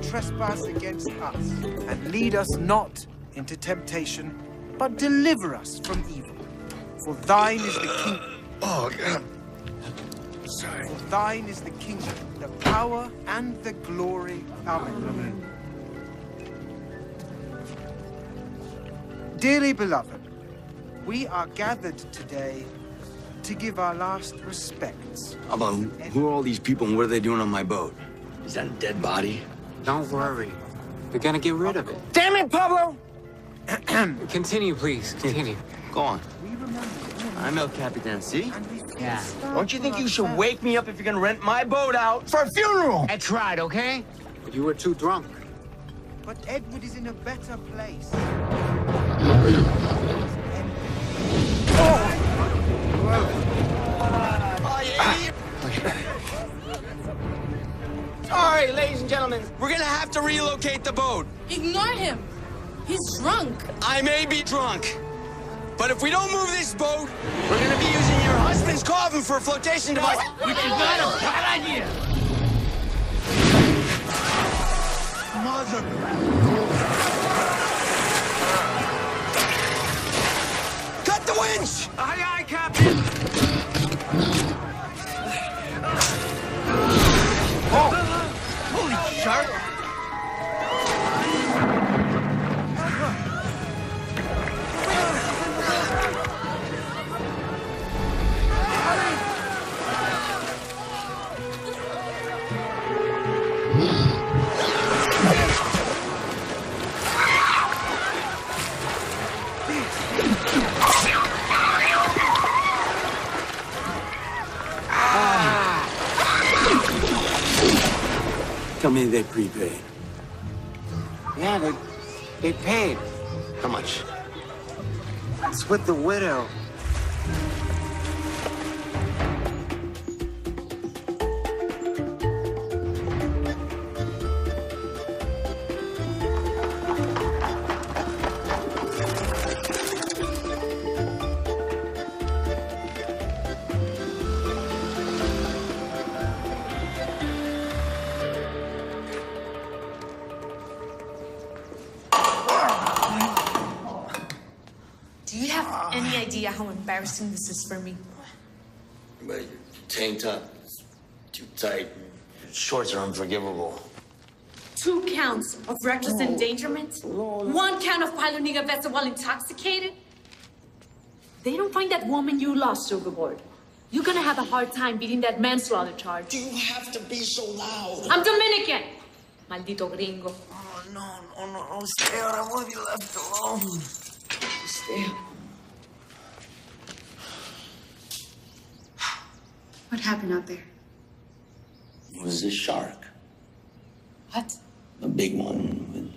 Trespass against us, and lead us not into temptation, but deliver us from evil. For thine is the kingdom. Oh, God. Sorry. For thine is the kingdom, the power, and the glory. Amen. Dearly beloved, we are gathered today to give our last respects. About who are all these people and what are they doing on my boat? Is that a dead body? Don't worry. We're gonna get rid of it. Damn it, Pablo! Continue, please. Continue. Go on. I'm El Capitan, see? Yeah. Don't you think you should wake me up if you're gonna rent my boat out for a funeral? I tried, okay? But you were too drunk. But Edward is in a better place. Sorry, ladies and gentlemen. We're gonna have to relocate the boat. Ignore him. He's drunk. I may be drunk, but if we don't move this boat, we're gonna be using your husband's coffin for a flotation device. Which is not a bad idea. Mother. Cut the winch! Aye, aye, Captain! Holy shark! Tell me they prepaid. Yeah, they paid. How much? It's with the widow. Do you have any idea how embarrassing this is for me? But your tank top is too tight. Your shorts are unforgivable. 2 counts of reckless endangerment? 1 count of piloting a vessel while intoxicated? They don't find that woman you lost overboard. You're gonna have a hard time beating that manslaughter charge. You have to be so loud. I'm Dominican! Maldito gringo. Oh, no. Stay out. I want to be left alone. Stay out. What happened out there? It was a shark. What? A big one with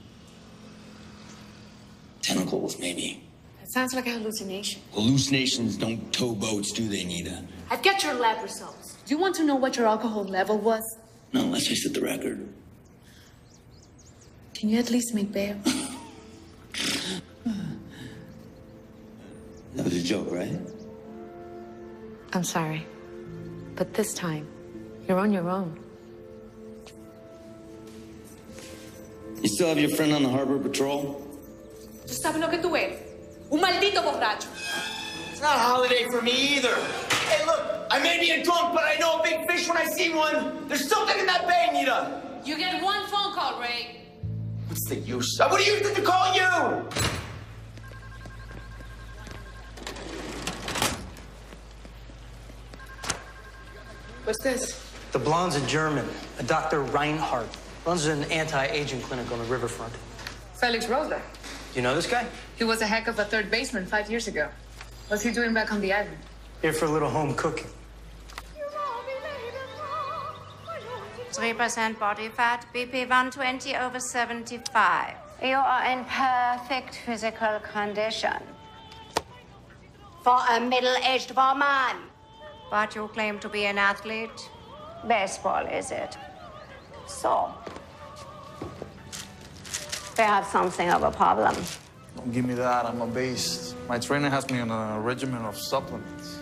tentacles, maybe. That sounds like a hallucination. Hallucinations don't tow boats, do they, Nita? I've got your lab results. Do you want to know what your alcohol level was? No, let's just set the record. Can you at least make bail? That was a joke, right? I'm sorry. But this time, you're on your own. You still have your friend on the harbor patrol? ¿Tú sabes lo que tú eres? Un maldito borracho. It's not a holiday for me either. Hey, look, I may be a drunk, but I know a big fish when I see one. There's something in that bay, Nita. You get 1 phone call, Ray. What's the use? I would have used it to call you. What's this? The blonde's a German, a Dr. Reinhardt. Runs an anti-aging clinic on the riverfront. Felix Rosa. You know this guy? He was a heck of a third baseman 5 years ago. What's he doing back on the island? Here for a little home cooking. 3% body fat, BP 120/75. You are in perfect physical condition. For a middle-aged woman. But you claim to be an athlete. Baseball, is it? So, we have something of a problem. Don't give me that. I'm a beast. My trainer has me on a regimen of supplements.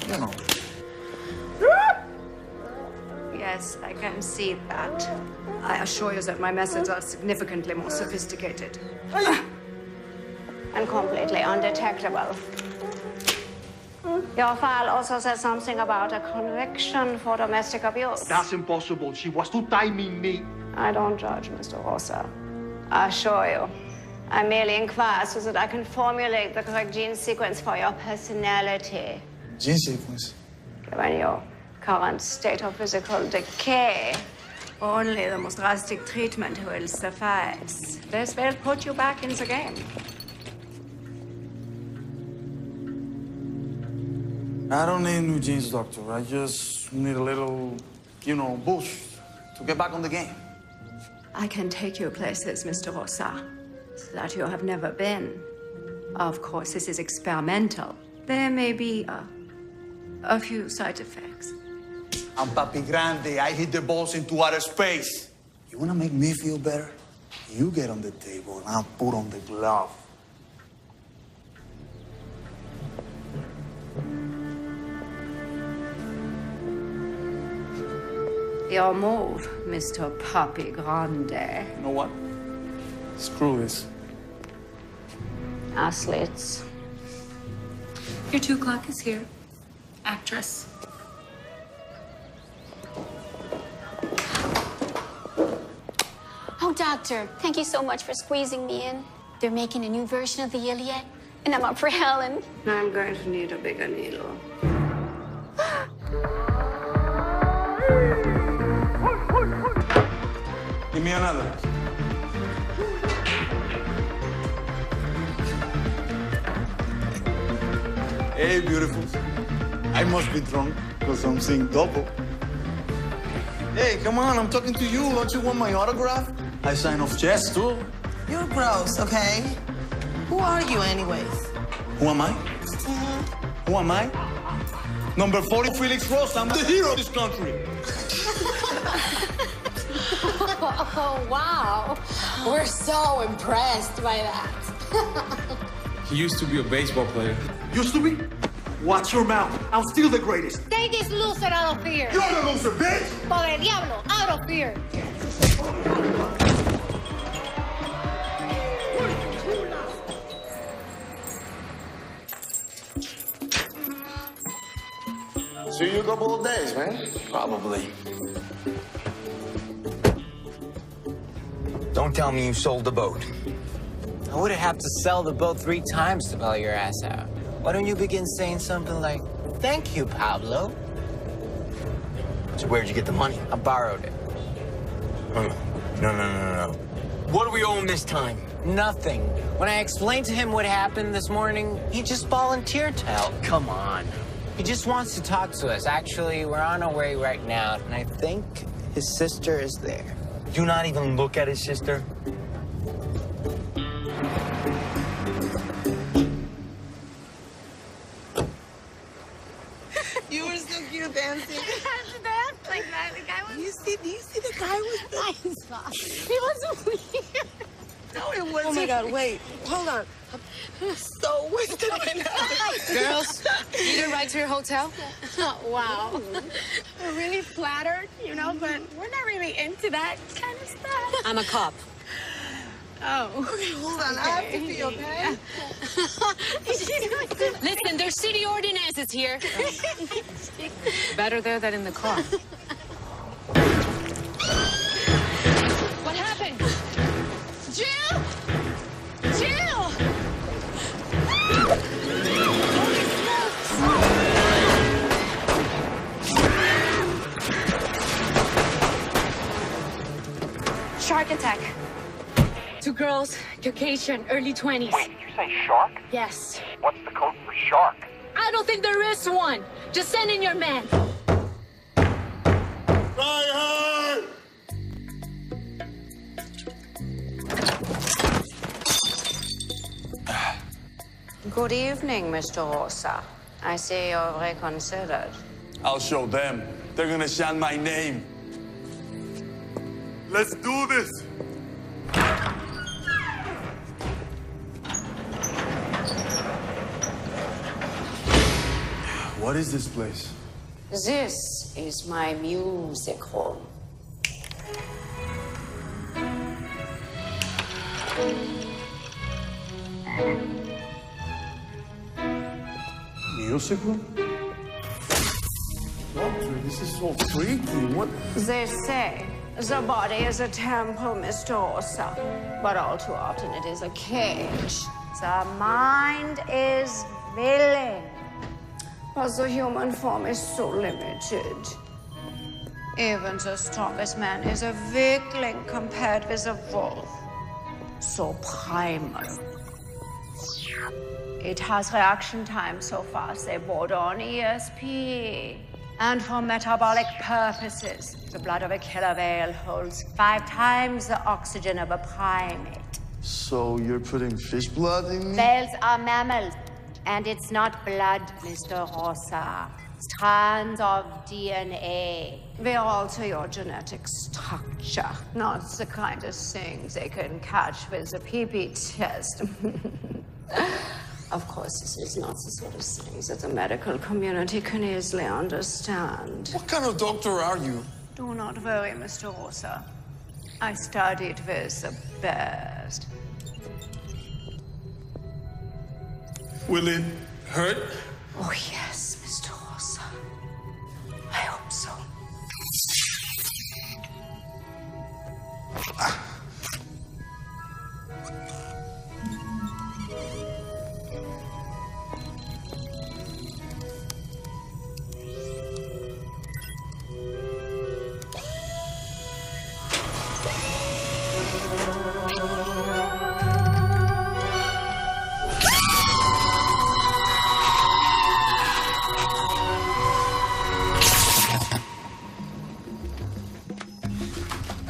You know. Yes, I can see that. I assure you that my methods are significantly more sophisticated. And completely undetectable. Your file also says something about a conviction for domestic abuse. That's impossible. She was too timing me. I don't judge, Mr. Rosa. I assure you. I merely inquire so that I can formulate the correct gene sequence for your personality. Gene sequence? Given your current state of physical decay, only the most drastic treatment will suffice. This will put you back in the game. I don't need new genes, doctor. I just need a little, boost to get back on the game. I can take you places, Mr. Rosa, that you have never been. Of course, this is experimental. There may be a few side effects. I'm Papi Grande. I hit the balls into outer space. You wanna make me feel better? You get on the table and I'll put on the glove. Your move, Mr. Papi Grande. You know what? Screw this. Athletes. Your 2 o'clock is here. Actress. Oh, Doctor, thank you so much for squeezing me in. They're making a new version of the Iliad, and I'm up for Helen. I'm going to need a bigger needle. Give me another. Hey, beautiful. I must be drunk because I'm seeing double. Hey, come on, I'm talking to you. Don't you want my autograph? I sign off checks, too. You're gross, okay? Who are you, anyways? Who am I? Who am I? Number 40, Felix Rosa. I'm the hero of this country. Oh, wow. We're so impressed by that. He used to be a baseball player. Used to be? Watch your mouth. I'm still the greatest. Take this loser out of here. You're the loser, bitch! Padre Diablo, out of here. See you a couple of days, man. Probably. Don't tell me you sold the boat. I would have to sell the boat 3 times to bail your ass out. Why don't you begin saying something like, "Thank you, Pablo"? So where'd you get the money? I borrowed it. No. What do we owe him this time? Nothing. When I explained to him what happened this morning, he just volunteered to help. Come on. He just wants to talk to us. Actually, we're on our way right now, and I think his sister is there. Do not even look at his sister. You were so cute dancing. Dance like that. The guy was... Do you see the guy was... He was weird. No, it wasn't. Oh, my God, wait. Hold on. I'm so wasted right now. Girls, need a ride to your hotel? Wow. We're really flattered, but we're not really into that kind of stuff. I'm a cop. Oh. Okay, hold on. I have to pee, okay? Listen, there's city ordinances here. Better there than in the car. What happened? Jill! Jill! Shark attack. 2 girls, Caucasian, early 20s. Wait, did you say shark? Yes. What's the code for shark? I don't think there is one. Just send in your men. Good evening, Mr. Rosa. I see you've reconsidered. I'll show them. They're gonna chant my name. Let's do this. What is this place? This is my music hall. Music room? Doctor, this is so freaky. What? They say the body is a temple, Mr. Osa, but all too often it is a cage. The mind is willing, but the human form is so limited. Even the strongest man is a weakling compared with a wolf. So primal. It has reaction time so fast they border on ESP. And for metabolic purposes, the blood of a killer whale holds 5 times the oxygen of a primate. So you're putting fish blood in me? Whales are mammals, and it's not blood, Mr. Rosa. Strands of DNA. They alter your genetic structure, not the kind of things they can catch with a pee-pee test. Of course, this is not the sort of thing that the medical community can easily understand. What kind of doctor are you? Do not worry, Mr. Rosa. I studied with the best. Will it hurt? Oh, yes, Mr. Rosa. I hope so.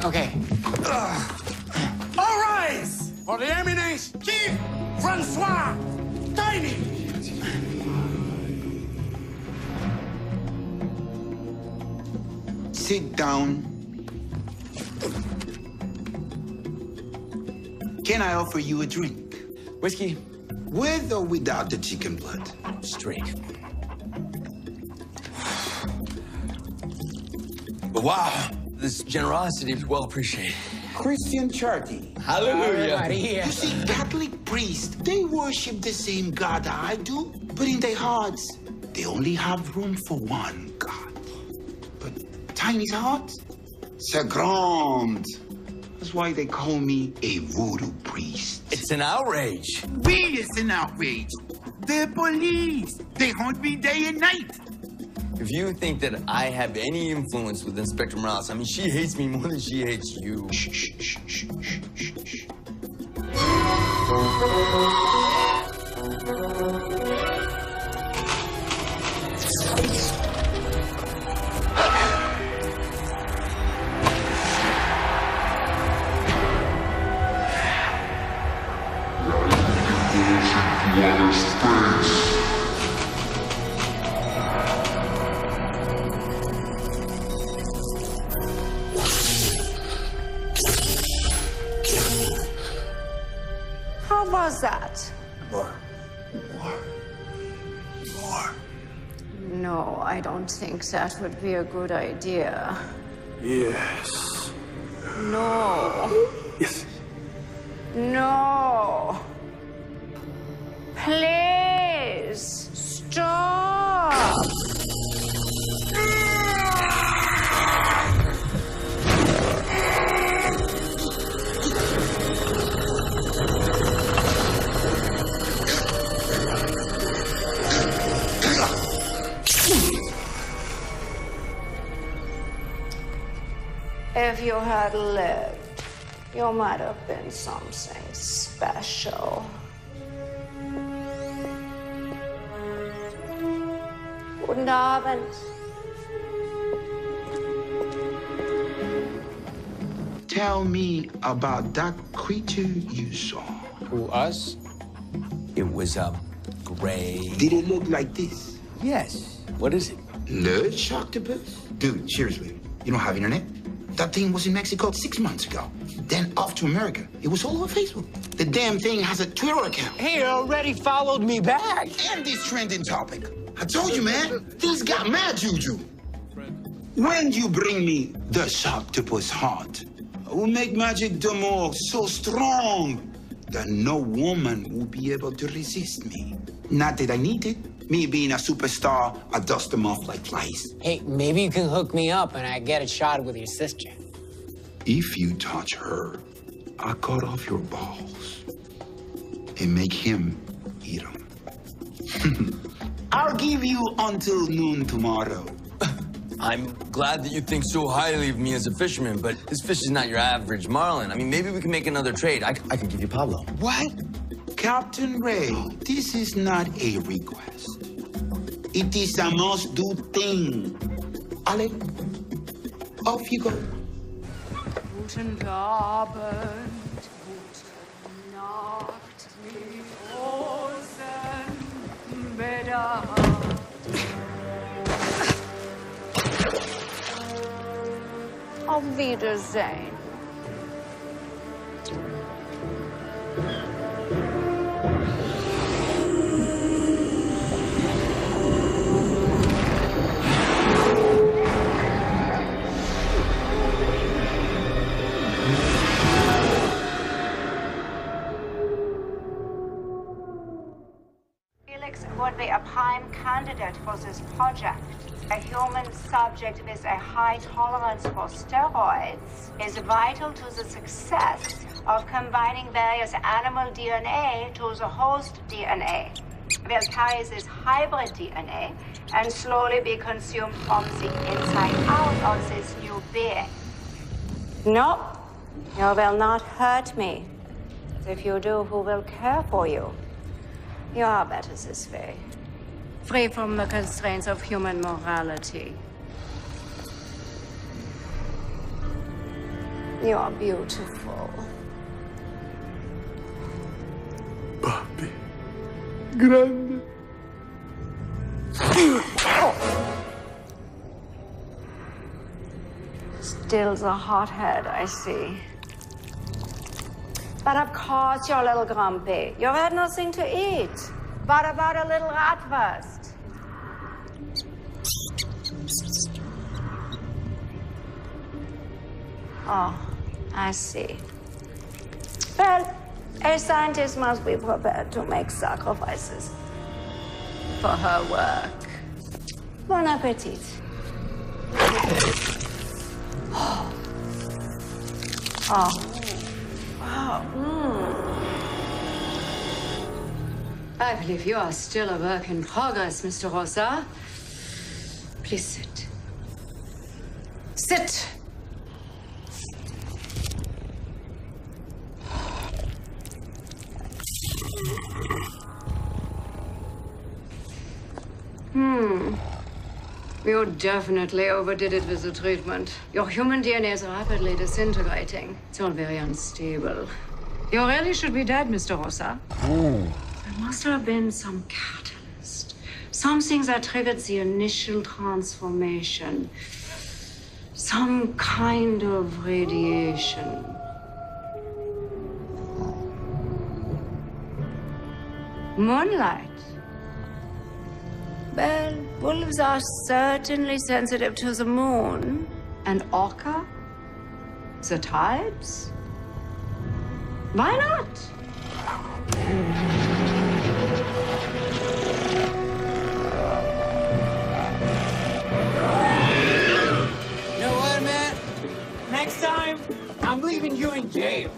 Okay. All rise! For the eminence, Chief Francois Tiny! Sit down. Can I offer you a drink? Whiskey? With or without the chicken blood? Straight. Wow, this generosity is well appreciated. Christian charity. Hallelujah. You see, Catholic priests, they worship the same God I do, but in their hearts, they only have room for one God. But Tiny's heart, c'est grand. That's why they call me a voodoo priest. It's an outrage. We is an outrage. The police, they haunt me day and night. If you think that I have any influence with Inspector Morales, I mean, she hates me more than she hates you. Shh, shh, shh, shh, shh, shh, shh. How was that? More. No, I don't think that would be a good idea. Yes. No. Yes. No. Please, stop. If you had lived, you might have been something special. Guten Abend. Tell me about that creature you saw. Who, us? It was, gray. Did it look like this? Yes. What is it? The Sharktopus? Dude, seriously, you don't have internet? That thing was in Mexico 6 months ago. Then off to America. It was all over Facebook. The damn thing has a Twitter account. He already followed me back. And this trending topic. I told you, man, things got mad juju. When you bring me the Sharktopus heart, I will make magic d'amour so strong that no woman will be able to resist me. Not that I need it. Me being a superstar, I dust them off like flies. Hey, maybe you can hook me up and I get a shot with your sister. If you touch her, I cut off your balls and make him eat them. I'll give you until noon tomorrow. I'm glad that you think so highly of me as a fisherman, but this fish is not your average marlin. I mean, maybe we can make another trade. I can give you Pablo. What? Captain Ray, this is not a request. It is a must-do thing. Ale, off you go. Guten Abend, gute Nacht, die Rosenbäder. Auf Wiedersehen. Felix would be a prime candidate for this project. A human subject with a high tolerance for steroids is vital to the success of combining various animal DNA to the host DNA. We'll carry this hybrid DNA and slowly be consumed from the inside out of this new being. No, you will not hurt me. If you do, who will care for you? You are better this way. Free from the constraints of human morality. You are beautiful. Papi. Grande. Still the hothead, I see. But of course you're a little grumpy. You've had nothing to eat. What about a little bratwurst? Oh, I see. Well, a scientist must be prepared to make sacrifices for her work. Bon appetit. Oh. Wow. I believe you are still a work in progress, Mr. Rosa. Please sit. Sit! You definitely overdid it with the treatment. Your human DNA is rapidly disintegrating. It's all very unstable. You really should be dead, Mr. Rosa. There must have been some catalyst. Something that triggered the initial transformation. Some kind of radiation. Moonlight. Well, wolves are certainly sensitive to the moon. And orca? The tides? Why not? You know what, man? Next time, I'm leaving you in jail.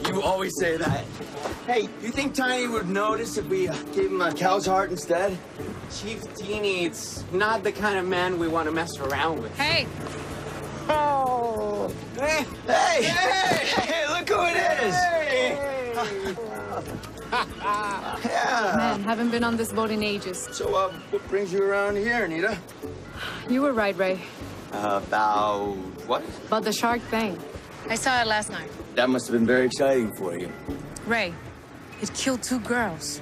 You always say that. Hey, you think Tiny would notice if we gave him a cow's heart instead? Chief Teeny, it's not the kind of man we want to mess around with. Hey! Oh! Hey! Hey! Hey! Look who it is! Hey! Yeah. Man, haven't been on this boat in ages. So, what brings you around here, Anita? You were right, Ray. About what? About the shark thing. I saw it last night. That must have been very exciting for you. Ray, it killed 2 girls.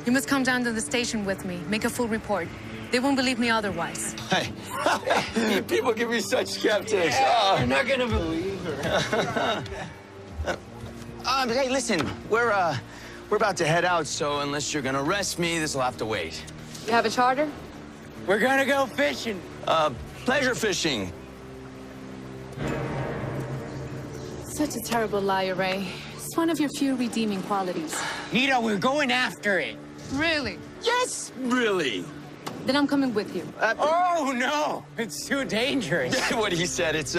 You must come down to the station with me, make a full report. They won't believe me otherwise. Hey, people give me such skeptics. Yeah, you're not gonna believe her. Hey, listen, we're about to head out, so unless you're gonna arrest me, this'll have to wait. You have a charter? We're gonna go fishing. Pleasure fishing. Such a terrible liar, Ray. It's one of your few redeeming qualities. Nita, we're going after it. Really? Yes, really. Then I'm coming with you. Oh, no. It's too dangerous. What he said, it's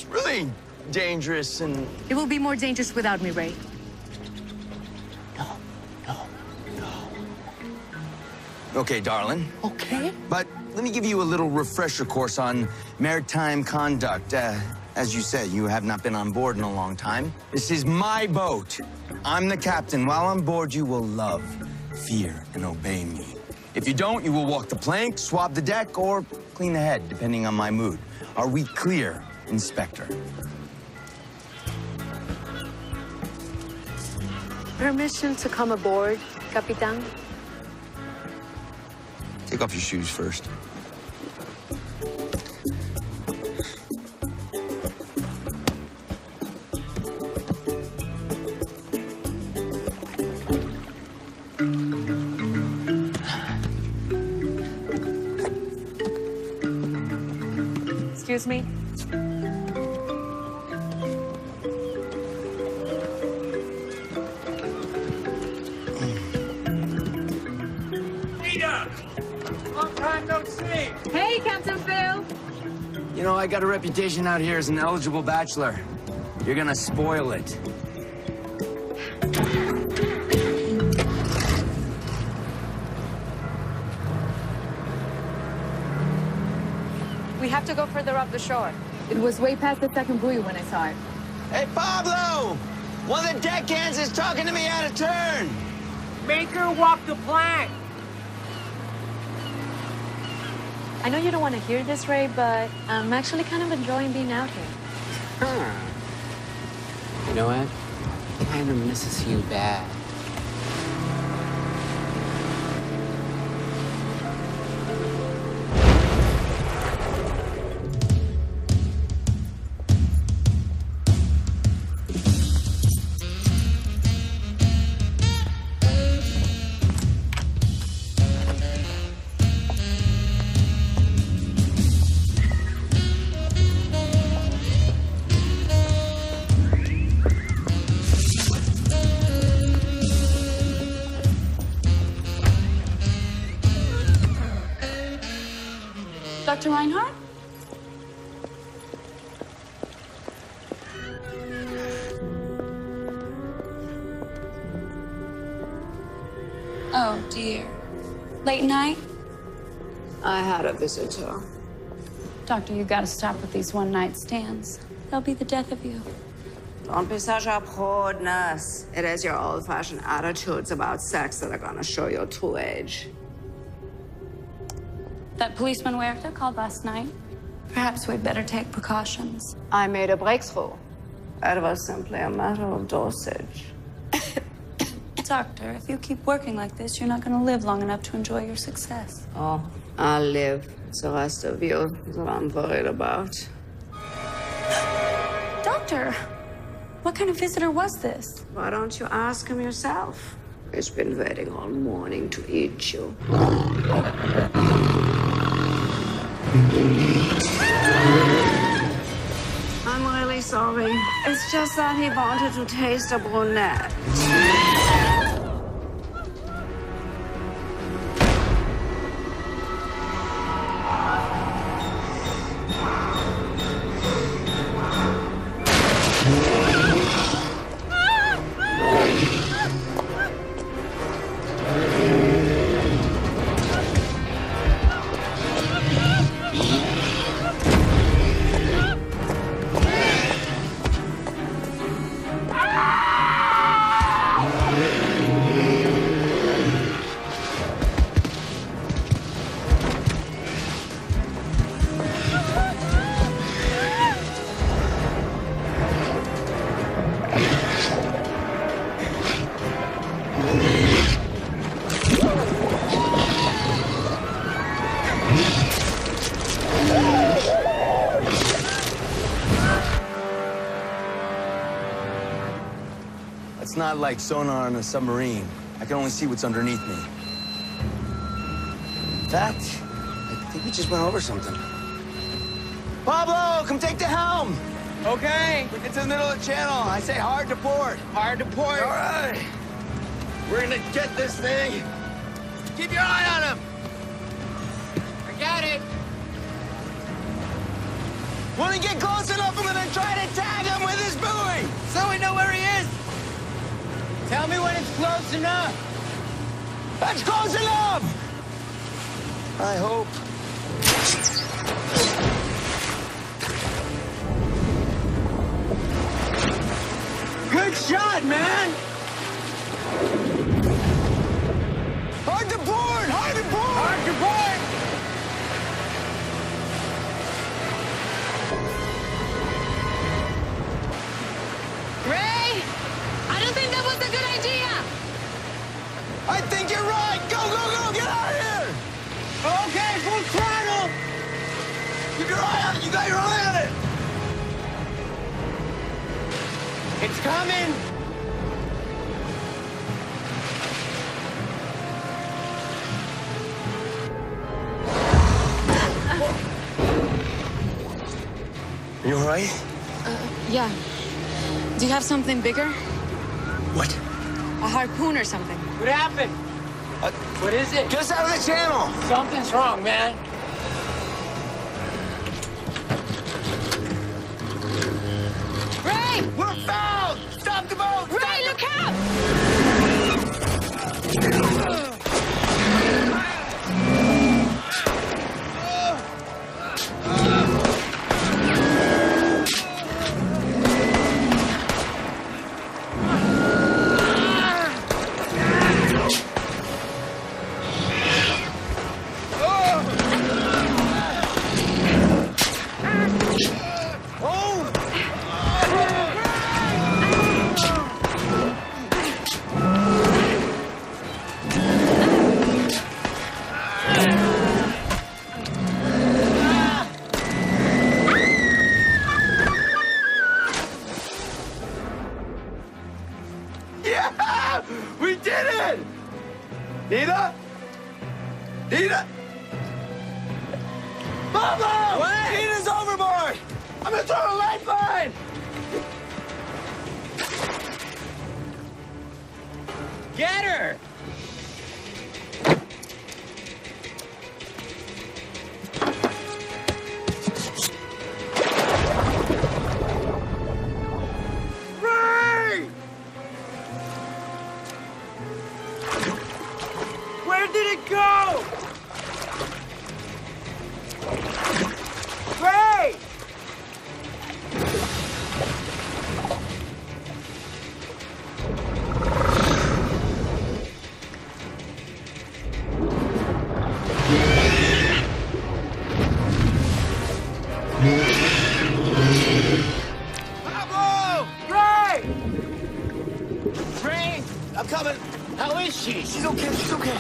really dangerous and... It will be more dangerous without me, Ray. Okay, darling. Okay. But let me give you a little refresher course on maritime conduct. As you said, you have not been on board in a long time. This is my boat. I'm the captain. While on board, you will love, fear, and obey me. If you don't, you will walk the plank, swab the deck, or clean the head, depending on my mood. Are we clear, Inspector? Permission to come aboard, Capitan? Take off your shoes first. Excuse me? Long time no see. Hey, Captain Phil! You know, I got a reputation out here as an eligible bachelor. You're gonna spoil it. We have to go further up the shore. It was way past the second buoy when I saw it. Hey, Pablo! One of the deckhands is talking to me out of turn. Make her walk the plank. I know you don't want to hear this, Ray, but I'm actually kind of enjoying being out here. Huh. You know what? He kind of misses you bad. Dr. Reinhardt? Oh, dear. Late night? I had a visitor. Doctor, you gotta stop with these one-night stands. They'll be the death of you. Don't be such a prude, nurse. It is your old-fashioned attitudes about sex that are gonna show your true age. That policeman Huerta called last night. Perhaps we'd better take precautions. I made a breakthrough. It was simply a matter of dosage. Doctor, if you keep working like this, you're not gonna live long enough to enjoy your success. Oh, I'll live. It's the rest of you that I'm worried about. Doctor, what kind of visitor was this? Why don't you ask him yourself? He's been waiting all morning to eat you. I'm really sorry. It's just that he wanted to taste a brunette. not like sonar on a submarine. I can only see what's underneath me. In fact, I think we just went over something. Pablo, come take the helm! Okay. We get to the middle of the channel. I say hard to port. Hard to port. All right. We're gonna get this thing. Keep your eye on him. I got it. When we get close enough, I'm gonna try to tag him with his buoy. So we know where he is. Tell me when it's close enough. That's close enough. I hope. Good shot, man. Hard to board! Hard to board! Hard to board! Ray! I don't think that was a good idea! I think you're right! Go, go, go! Get out of here! Okay, full throttle! Keep your eye on it! You got your eye on it! It's coming! You all right? Yeah. Do you have something bigger? What? A harpoon or something? What happened? What is it? Get us out of the channel! Something's wrong, man. Ray! We're fouled! Stop the boat! Ray, look out! Yeah! We did it! Nita? Nita? Pablo! What? Nita's overboard! I'm gonna throw a lifeline! Get her! Ray! Where did it go? Ray! Pablo! Ray! Ray! I'm coming. How is she? She's okay, she's okay.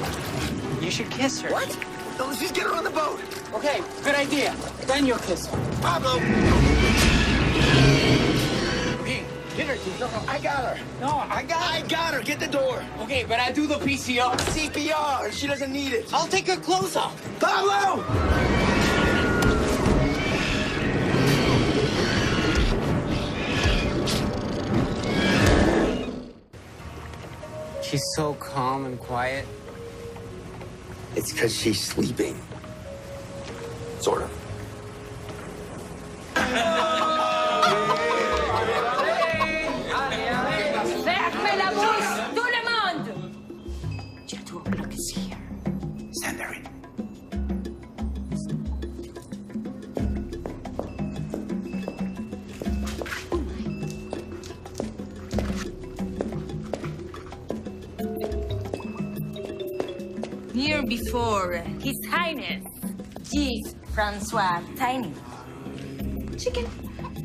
You should kiss her. What? No, let's just get her on the boat. Okay, good idea. Then you'll kiss her. Pablo! Hey, get her, dude. No, I got her. No, I got her. Get the door. Okay, but I do the PCO. CPR. She doesn't need it. I'll take her clothes off. Pablo! She's so calm and quiet. It's because she's sleeping. Sort of. Fermez la bouche, tout le monde! Your door block is here. Send her in. Here before His Highness, Chief Francois Tiny. Chicken.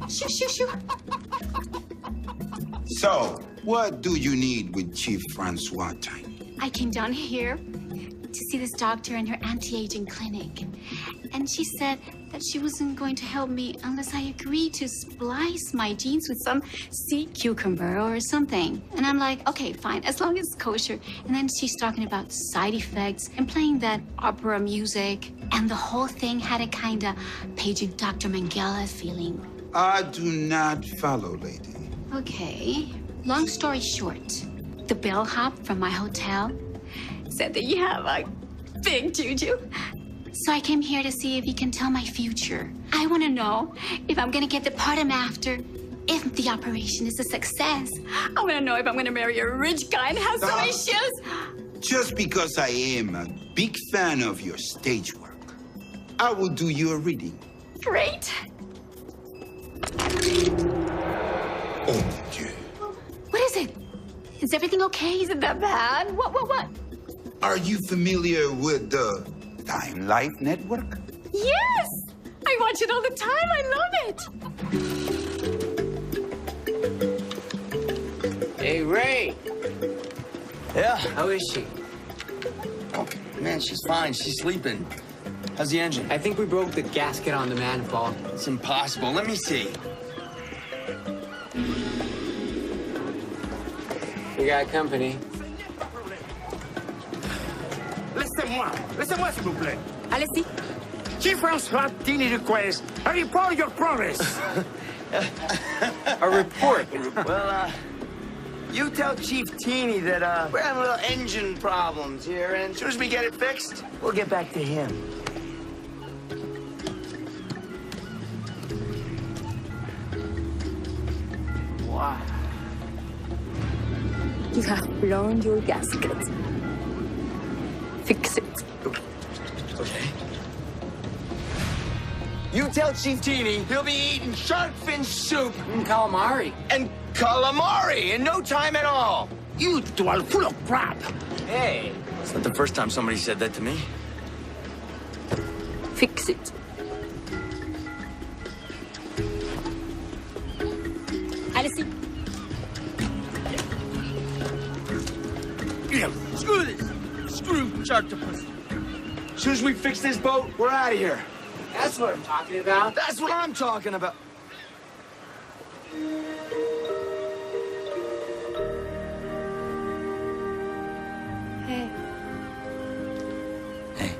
Shoo, shoo, shoo. So, what do you need with Chief Francois Tiny? I came down here to see this doctor in her anti-aging clinic. And she said that she wasn't going to help me unless I agreed to splice my genes with some sea cucumber or something. And I'm like, okay, fine, as long as it's kosher. And then she's talking about side effects and playing that opera music. And the whole thing had a kind of paging Dr. Mengele feeling. I do not follow, lady. Okay, long story short, the bellhop from my hotel said that you have a big juju. So I came here to see if you can tell my future. I want to know if I'm going to get the part I'm after, if the operation is a success. I want to know if I'm going to marry a rich guy and have some issues. Just because I am a big fan of your stage work, I will do you a reading. Great. Oh, Dieu. What is it? Is everything okay? Is it that bad? What? Are you familiar with the Time Life Network? Yes! I watch it all the time. I love it. Hey, Ray. Yeah? How is she? Oh, man, she's fine. She's sleeping. How's the engine? I think we broke the gasket on the manifold. It's impossible. Let me see. We got company. Laissez-moi, s'il vous plaît. Allez-y. Chief François Tini requests a report of your progress. A report? Well, you tell Chief Teeny that, we're having little engine problems here, and as soon as we get it fixed, we'll get back to him. Wow. You have blown your gasket. Fix it. Okay. You tell Chief Teeny he'll be eating shark fin soup. And calamari. And calamari in no time at all. You two are full of crap. Hey. It's not the first time somebody said that to me. Fix it. Allez-y. Yeah, screw this. Screw Sharktopus. As soon as we fix this boat, we're out of here. That's what I'm talking about. That's what I'm talking about. Hey. Hey,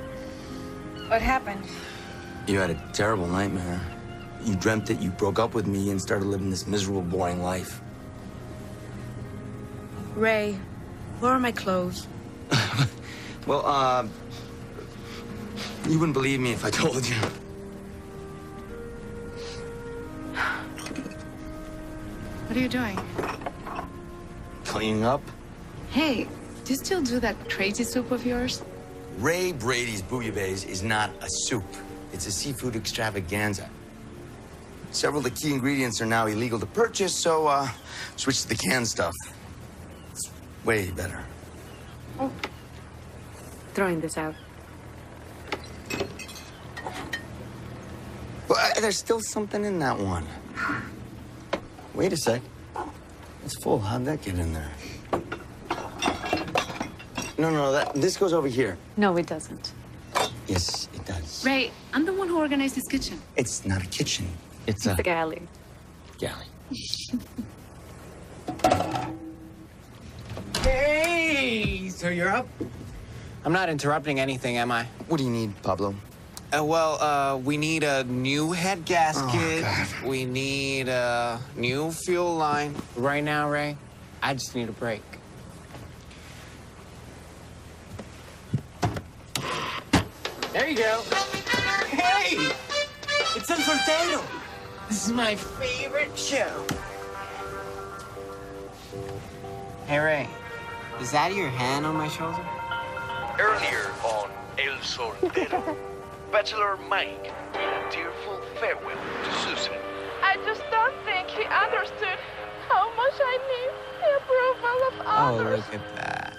What happened? you had a terrible nightmare. You dreamt that you broke up with me and started living this miserable, boring life. Ray, where are my clothes? Well, you wouldn't believe me if I told you. What are you doing? Cleaning up? Hey, do you still do that crazy soup of yours? Ray Brady's bouillabaisse is not a soup. It's a seafood extravaganza. Several of the key ingredients are now illegal to purchase, so, switch to the canned stuff. It's way better. Oh. Throwing this out. But there's still something in that one. Wait a sec. It's full. How'd that get in there? No, this goes over here. No, it doesn't. Yes, it does. Ray, I'm the one who organized this kitchen. It's not a kitchen. It's a galley. galley. Hey, so you're up? I'm not interrupting anything, am I? What do you need, Pablo? We need a new head gasket. Oh, God. We need a new fuel line. Right now, Ray, I just need a break. There you go. Hey! It's El Soltero. This is my favorite show. Hey, Ray, is that your hand on my shoulder? Earlier on El Soltero, Bachelor Mike bid a tearful farewell to Susan. I just don't think he understood how much I need the approval of Oh, others. look at that.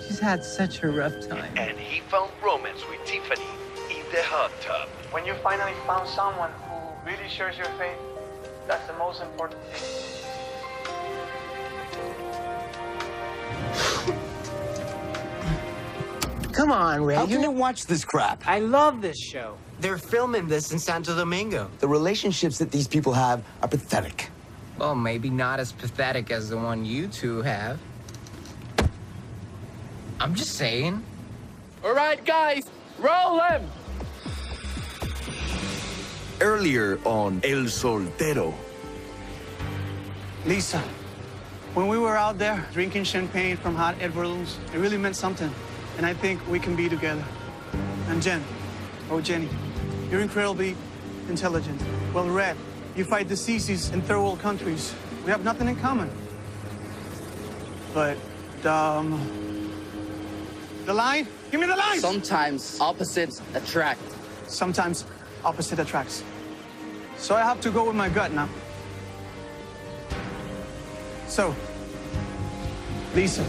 She's had such a rough time. And he found romance with Tiffany in the hot tub. When you finally found someone who really shares your faith, that's the most important thing. Come on, Ray. How can you watch this crap? I love this show. They're filming this in Santo Domingo. The relationships that these people have are pathetic. Well, maybe not as pathetic as the one you two have. I'm just saying. All right, guys, roll him. Earlier on El Soltero. Lisa, when we were out there drinking champagne from hot air balloons, it really meant something. And I think we can be together. And Jen, oh Jenny, you're incredibly intelligent, well-read. You fight diseases in third world countries. We have nothing in common. But, the line? Give me the line! Sometimes opposites attract. Sometimes opposite attracts. So I have to go with my gut now. So, Lisa,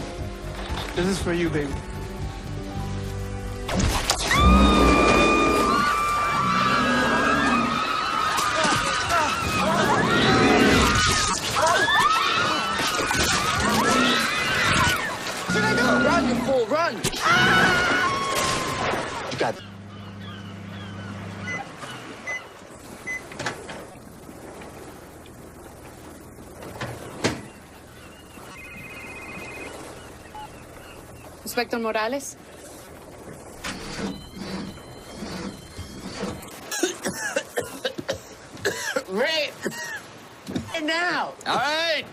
this is for you, baby. What did I do? Run, you fool, run! You got it. Inspector Morales? Ray! And now! All right.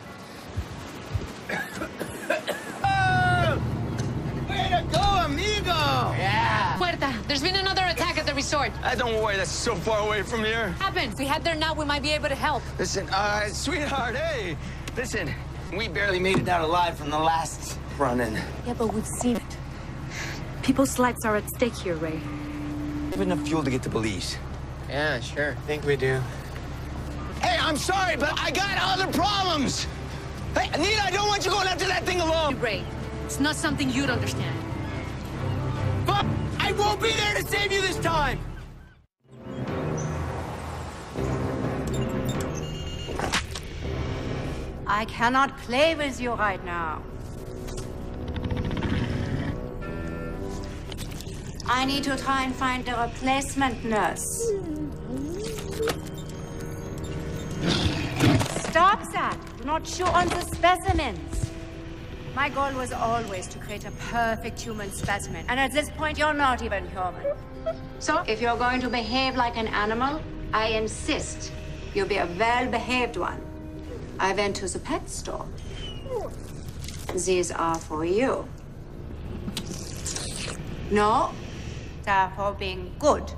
Way to go, amigo! Yeah! Puerta, there's been another attack at the resort. Don't worry, that's so far away from here. Happened. If we head there now, we might be able to help. Listen, sweetheart, hey. Listen, we barely made it out alive from the last run-in. Yeah, but we've seen it. People's lives are at stake here, Ray. We have enough fuel to get to Belize. Yeah, sure. I think we do. Hey, I'm sorry, but I got other problems. Hey, Anita, I don't want you going after that thing alone. Ray, it's not something you'd understand. But I won't be there to save you this time! I cannot play with you right now. I need to try and find a replacement nurse. Stop that! Do not chew on the specimens. My goal was always to create a perfect human specimen, and at this point, you're not even human. So, if you're going to behave like an animal, I insist you be a well-behaved one. I went to the pet store. These are for you. No, they're for being good.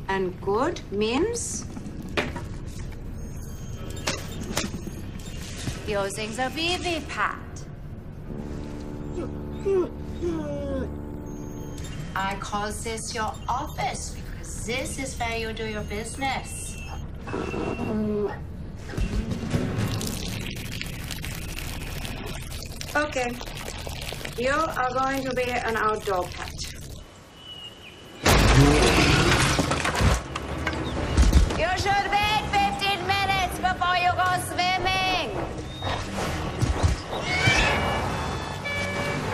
And good means using the VV pad. I call this your office because this is where you do your business. Okay. You are going to be an outdoor pet. You should wait 15 minutes before you go swimming.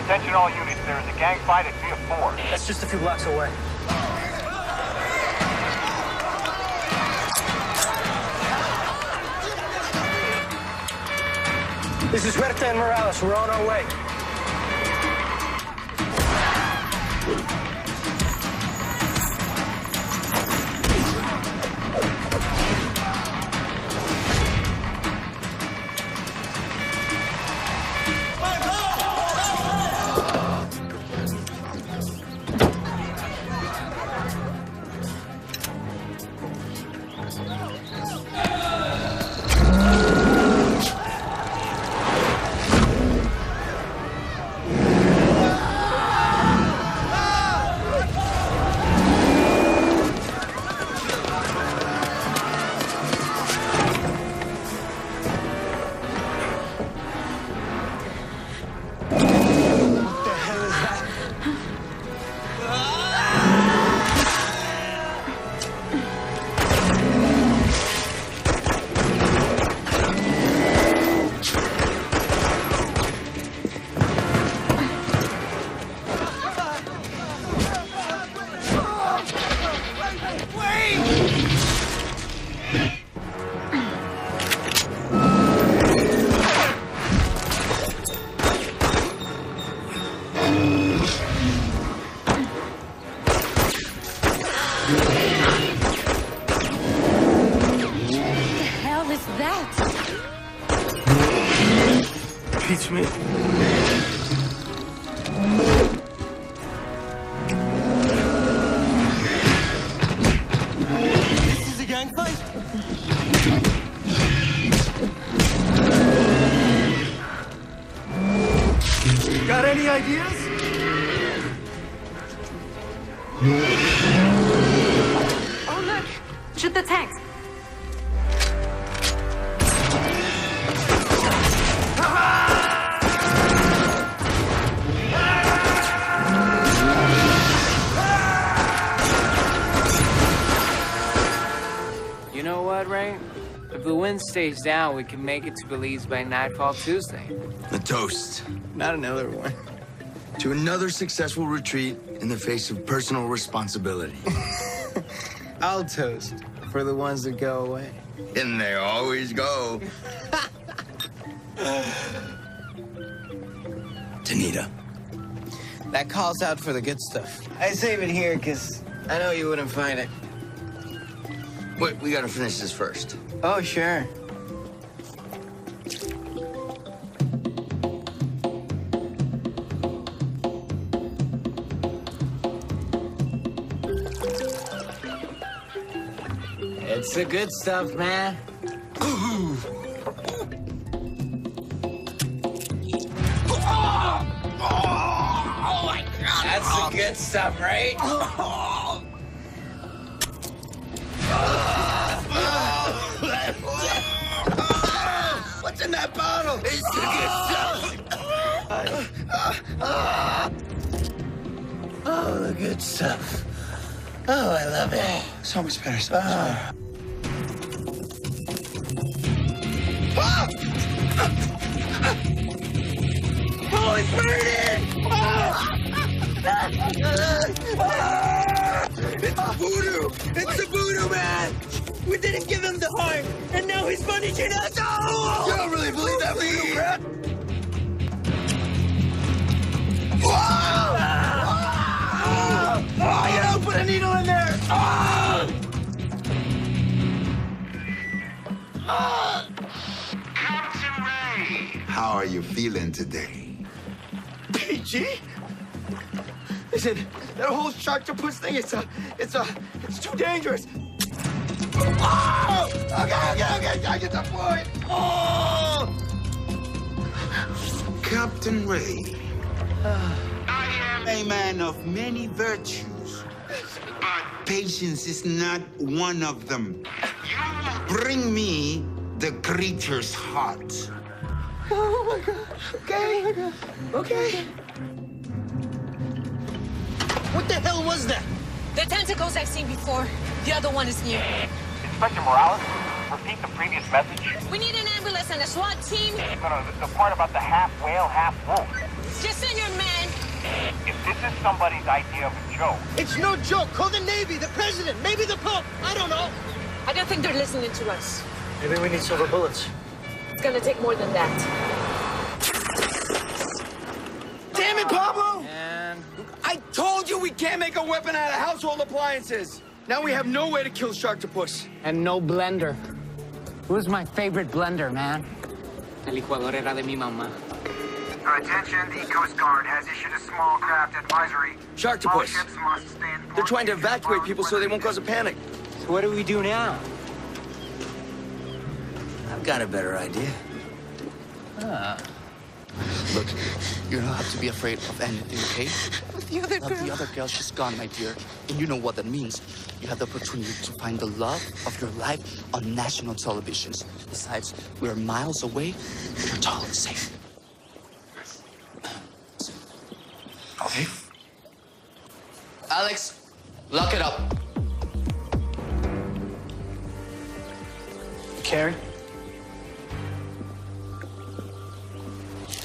Attention all units, there is a gang fight at Via 4. That's just a few blocks away. This is Huerta and Morales. We're on our way. the hell is that? Teach me. This is a gang fight? Got any ideas? Oh, look. Shoot the tanks. You know what, Ray? If the wind stays down, we can make it to Belize by nightfall Tuesday. A toast. Not another one. To another successful retreat in the face of personal responsibility. I'll toast for the ones that go away. And they always go. Tanita. That calls out for the good stuff. I save it here because I know you wouldn't find it. Wait, we gotta finish this first. Oh, sure. It's the good stuff, man. That's the good stuff, right? What's in that bottle? It's the good stuff. Oh, the good stuff. Oh, I love it. So much better, so much better. Oh, it's burning! It's voodoo! It's the voodoo man! We didn't give him the heart, and now he's punishing us! Oh! You don't really believe that voodoo crap? Oh, you don't put a needle in there! Captain Ray! How are you feeling today? PG? Listen, that whole Sharktopus thing, it's too dangerous. Oh! Okay, I get the point. Oh! Captain Ray, I am a man of many virtues, but patience is not one of them. Bring me the creature's heart. Oh my God. Okay. Oh my God. Okay. What the hell was that? The tentacles I've seen before. The other one is new. Inspector Morales, repeat the previous message. We need an ambulance and a SWAT team. No, the part about the half whale, half wolf. Just send your man. If this is somebody's idea of a joke. It's no joke. Call the Navy, the President, maybe the Pope. I don't know. I don't think they're listening to us. Maybe we need silver bullets. It's gonna take more than that. Damn it, Pablo! And I told you we can't make a weapon out of household appliances. Now we have no way to kill Sharktopus. And no blender. Who's my favorite blender, man? La licuadora era de mi mamá. Attention, the Coast Guard has issued a small craft advisory. Sharktopus. All ships must stand. They're trying to evacuate people so they won't cause a panic. So what do we do now? I've got a better idea. Look, you don't have to be afraid of anything, okay? The other girl. The other girl, she's gone, my dear. And you know what that means. You have the opportunity to find the love of your life on national televisions. Besides, we're miles away. You're totally safe. Okay? Alex, lock it up. Carrie?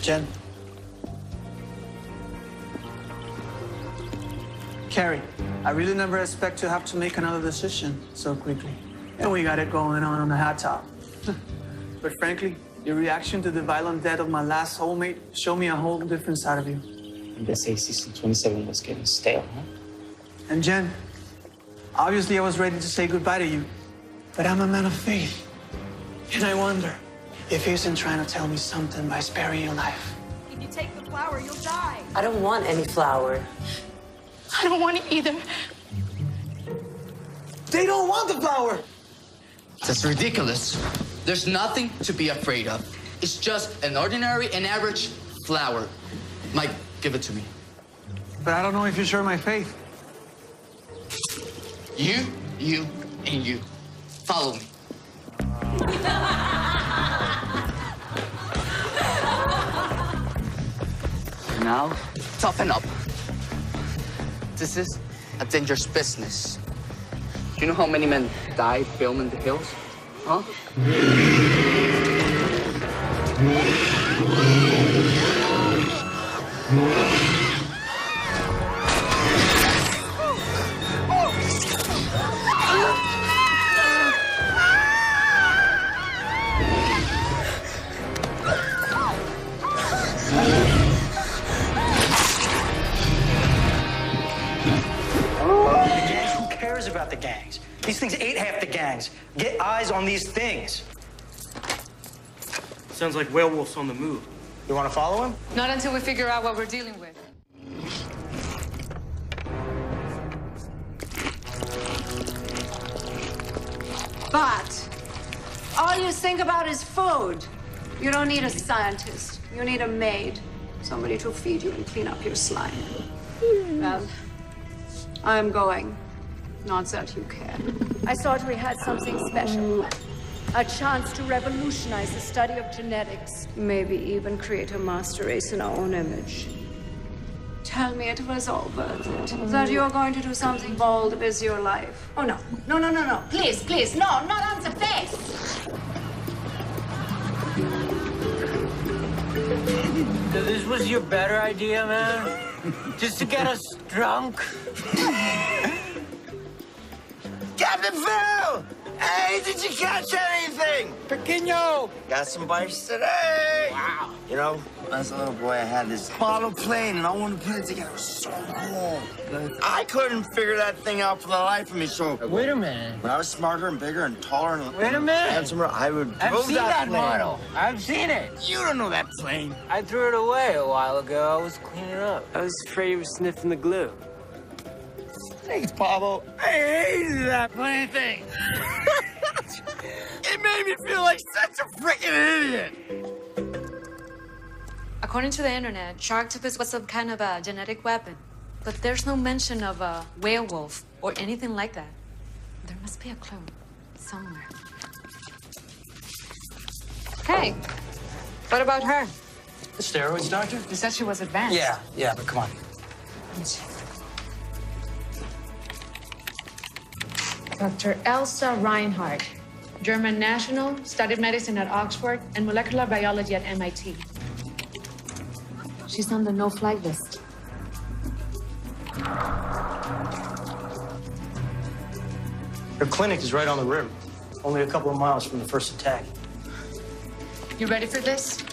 Jen? Carrie, I really never expect to have to make another decision so quickly. And we got it going on the hot top. But frankly, your reaction to the violent death of my last soulmate showed me a whole different side of you. And they say season 27 was getting stale, huh? And Jen, Obviously, I was ready to say goodbye to you, but I'm a man of faith. And I wonder if he isn't trying to tell me something by sparing your life. If you take the flower, you'll die. I don't want any flower. I don't want it either. They don't want the flower! That's ridiculous. There's nothing to be afraid of. It's just an ordinary and average flower. Mike, give it to me. But I don't know if you share my faith. You, and you. Follow me. Now, toughen up. This is a dangerous business. Do you know how many men died filming the hills? Huh? Who cares about the gangs? These things ate half the gangs. Get eyes on these things. Sounds like werewolves on the move. You want to follow him? Not until we figure out what we're dealing with. But all you think about is food. You don't need a scientist. You need a maid. Somebody to feed you and clean up your slime. Well, I'm going. Not that you care. I thought we had something special. A chance to revolutionize the study of genetics. Maybe even create a master race in our own image. Tell me it was all worth it. That you're going to do something bold with your life. Oh, no. No. Please, please. No, not on the face. So this was your better idea, man? Just to get us drunk? Captain Phil! Hey, did you catch anything? Pequeño! Got some bites today. Wow. You know, as a little boy, I had this model plane, and I wanted to put it together. It was so cool. I couldn't figure that thing out for the life of me, so... Wait a minute. When I was smarter and bigger and taller and... Wait a minute. handsomer, I would I've build seen that plane. model. I've seen it. You don't know that plane. I threw it away a while ago. I was cleaning up. I was afraid you were sniffing the glue. Thanks, Pablo. I hated that plane thing. It made me feel like such a freaking idiot. According to the internet, Sharktopus was some kind of a genetic weapon. But there's no mention of a werewolf or anything like that. There must be a clue somewhere. Hey, what about her? The steroids, doctor? You said she was advanced. Yeah, but come on. Let me check. Dr. Elsa Reinhardt, German national, studied medicine at Oxford and molecular biology at MIT. She's on the no-fly list. Her clinic is right on the river, only a couple of miles from the first attack. You ready for this?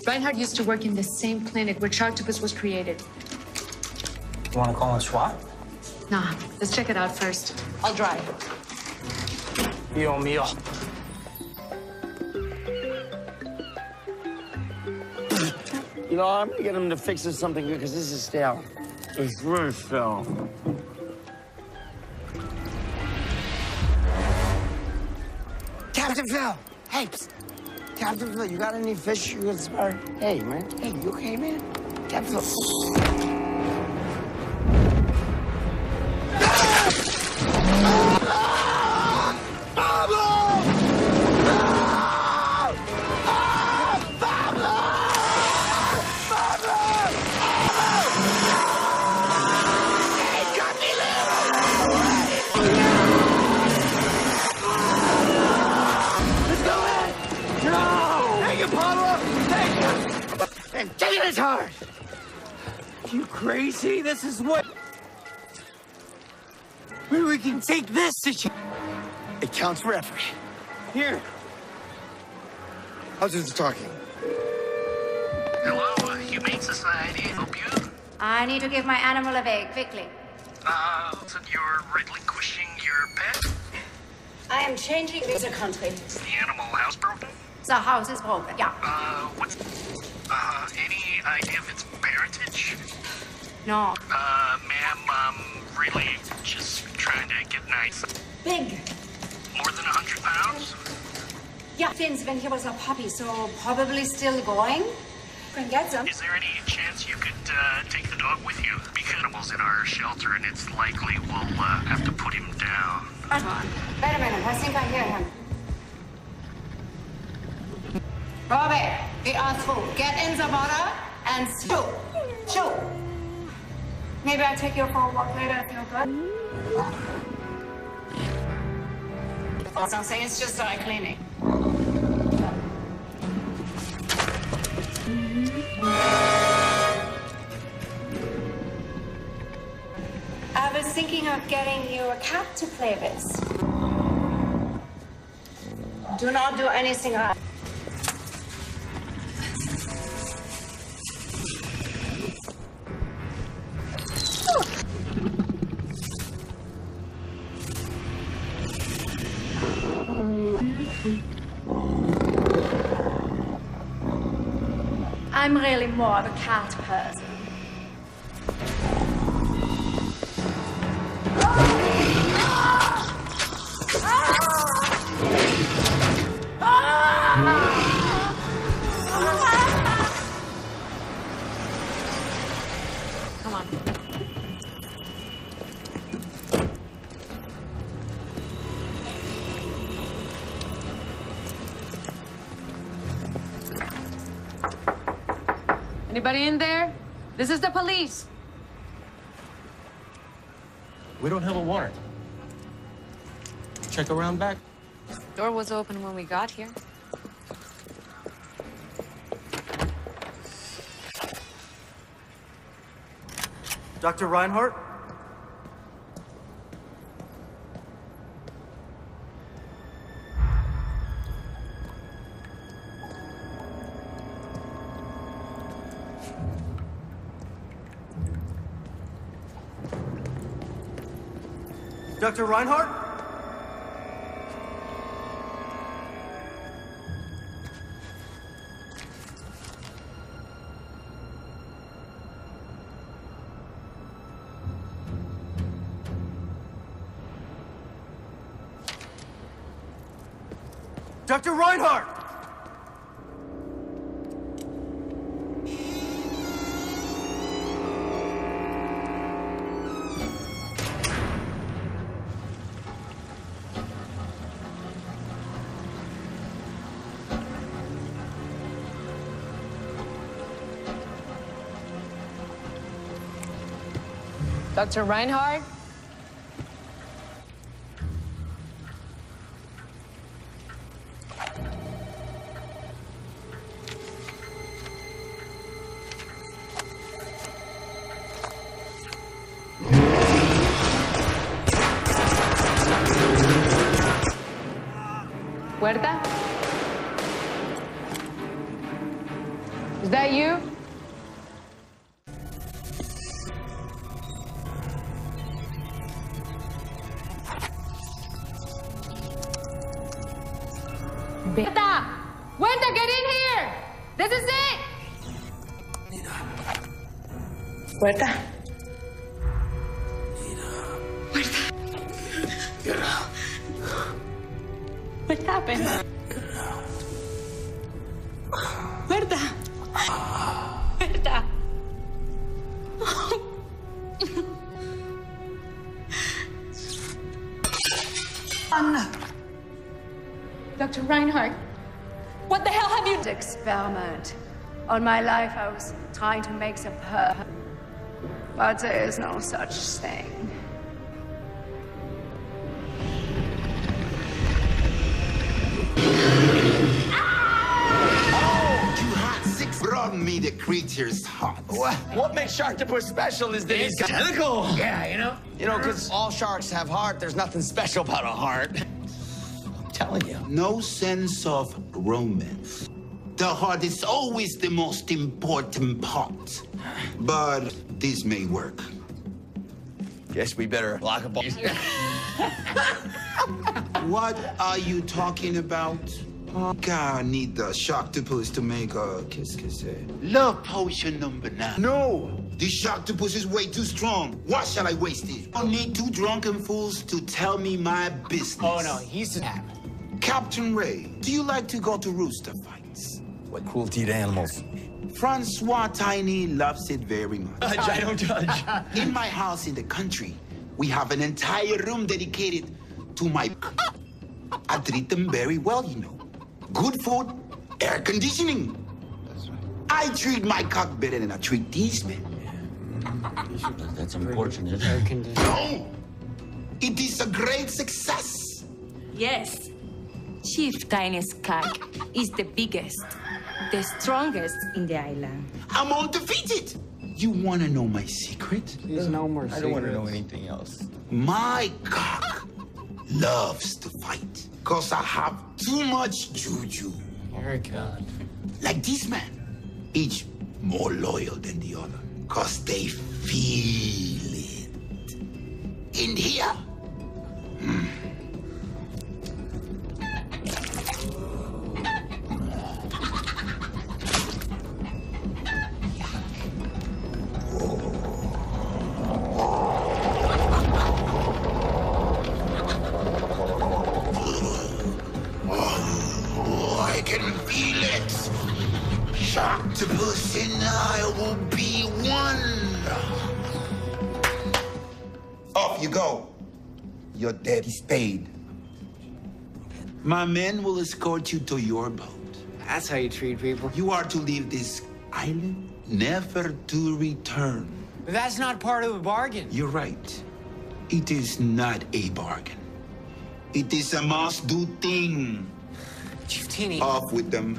Reinhardt used to work in the same clinic where Sharktopus was created. You want to call in SWAT? Nah, let's check it out first. I'll drive. Mio mio. You know, I'm gonna get him to fix us something good, because this is stale. It's really stale. Captain Phil! Hey, psst. Captain Phil, you got any fish you can spare? Hey, man. Hey, you okay, man? Captain Phil. Take it as hard! You crazy? This is what... Where we can take this situation. It counts for effort. Here. How's this talking? Hello, Humane Society. Help you? I need to give my animal a bait, quickly. So you're relinquishing your pet? I am changing visa country. Is the animal housebroken? The house is broken, yeah. What's... any idea of its parentage? No. Ma'am, I'm really just trying to get nice. Big. More than 100 pounds? Yeah, since when he was a puppy, so probably still going. Can get them. Is there any chance you could take the dog with you? Because animals in our shelter, and it's likely we'll have to put him down. Wait a minute, I think I hear him. Robbie, we are through. Get in the water and shoot. Shoot. Maybe I'll take you for a walk later if you're good. Something, it's just dry cleaning. I was thinking of getting you a cat to play with. Do not do anything else. I'm really more of a cat person. Come on. Anybody in there? This is the police. We don't have a warrant. Check around back. Door was open when we got here. Dr. Reinhardt? Dr. Reinhardt? Dr. Reinhardt! Dr. Reinhardt? Puerta? Is that you? Puerta! Puerta, get in here! This is it! Puerta. Get out. What happened? Puerta. Puerta. Anna. Dr. Reinhardt, what the hell have you... Experiment. All my life I was trying to make them perfect. But there is no such thing. Brought me the creature's heart. What makes Sharktopus special is that he's got tentacle. Yeah, you know, because all sharks have heart. There's nothing special about a heart. I'm telling you. No sense of romance. The heart is always the most important part. But this may work. Guess we better lock up. What are you talking about? Oh, God, I need the Sharktopus to make a kiss. Love potion number 9. No! This Sharktopus is way too strong. Why shall I waste it? I need 2 drunken fools to tell me my business. Oh, no, he's a... Captain Ray, do you like to go to rooster fights? What cruelty to animals. Francois Tiny loves it very much. I don't judge. In my house in the country, we have an entire room dedicated to my... I treat them very well, you know. Good food, air conditioning. That's right. I treat my cock better than I treat these men. That's unfortunate. No! It is a great success. Yes. Chief Tiny's cock is the biggest, the strongest in the island. I'm undefeated. You want to know my secret? There's no more secrets. I don't want to know anything else. My cock loves to fight because I have too much juju. Very good. Like this man, each more loyal than the other because they feel it. In here, I can feel it. Sharktopus and I will be one. Off you go. Your debt is paid. My men will escort you to your boat. That's how you treat people. You are to leave this island, never to return. But that's not part of the bargain. You're right. It is not a bargain. It is a must-do thing. Chief Teeny. Off with them.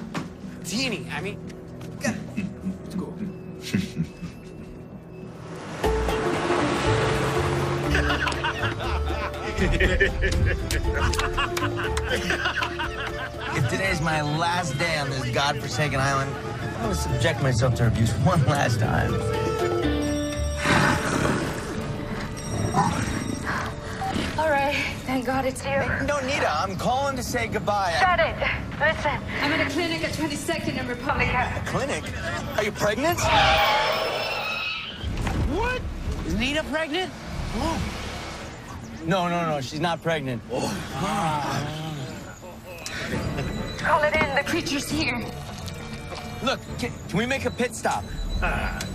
Teeny, I mean... Let's go. If today's my last day on this godforsaken island, I will subject myself to abuse one last time. All right, thank God it's you. No, Nita, I'm calling to say goodbye. Shut it. Listen. I'm at a clinic at 22nd and Republic. A clinic? Are you pregnant? What? Is Nita pregnant? Oh. No, she's not pregnant. Call it in. The creature's here. Look, can we make a pit stop?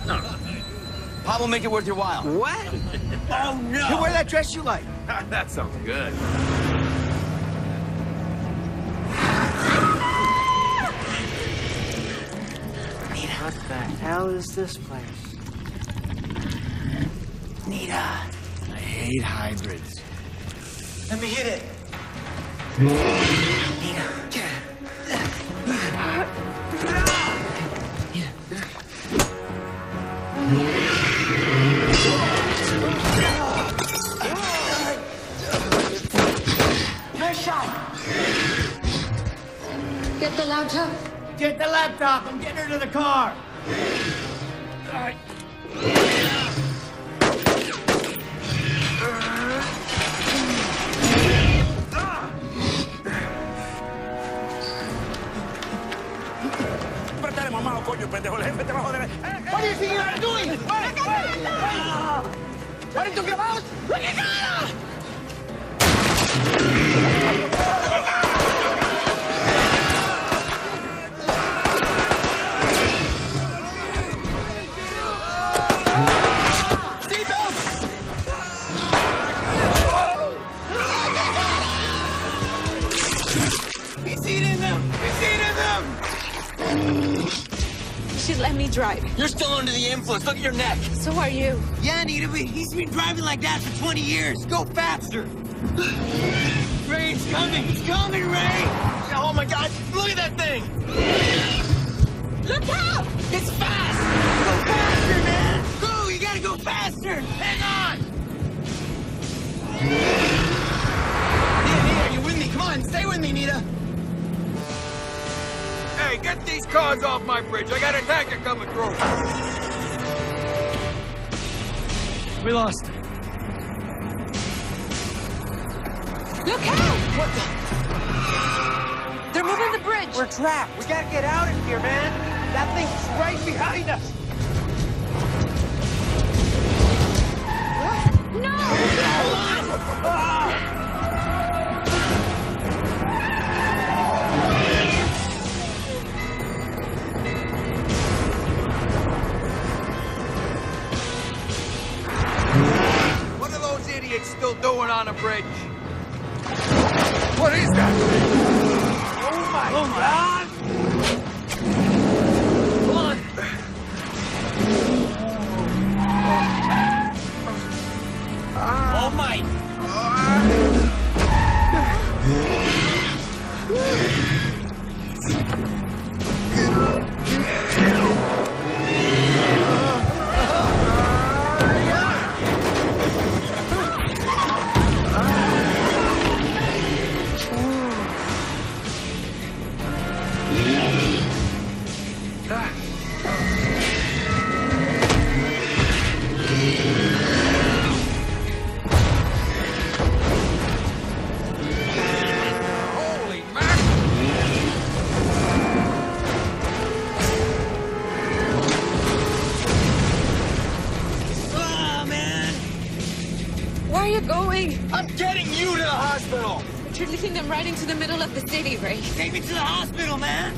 No. Pop will make it worth your while. What? Oh, no. You wear that dress you like. That sounds good. What the hell is this place? Nita, I hate hybrids. Let me hit it. Nita, get it. Nice shot. Get the laptop. Get the laptop. I'm getting her to the car. All right. What do you think you're doing? What did you get out? Look at that! He's eating them. He's eating them. She'd let me drive. You're still under the influence. Look at your neck. So are you. Yeah, Nita, but he's been driving like that for 20 years. Go faster. Ray, it's coming. It's coming, Ray. Oh, my God. Look at that thing. Look out. It's fast. Go faster, man. Go. You gotta go faster. Hang on. Nita, are you with me? Come on, stay with me, Nita. Hey, get these cars off my bridge. I got a tanker coming through. We lost him. Look out! What the? They're moving the bridge. We're trapped. We gotta get out of here, man. That thing's right behind us. No! What are those idiots still doing on the bridge? What is that? Oh my God! Come on. Oh my! Where are you going? I'm getting you to the hospital. But you're leading them right into the middle of the city, Ray. Take me to the hospital, man.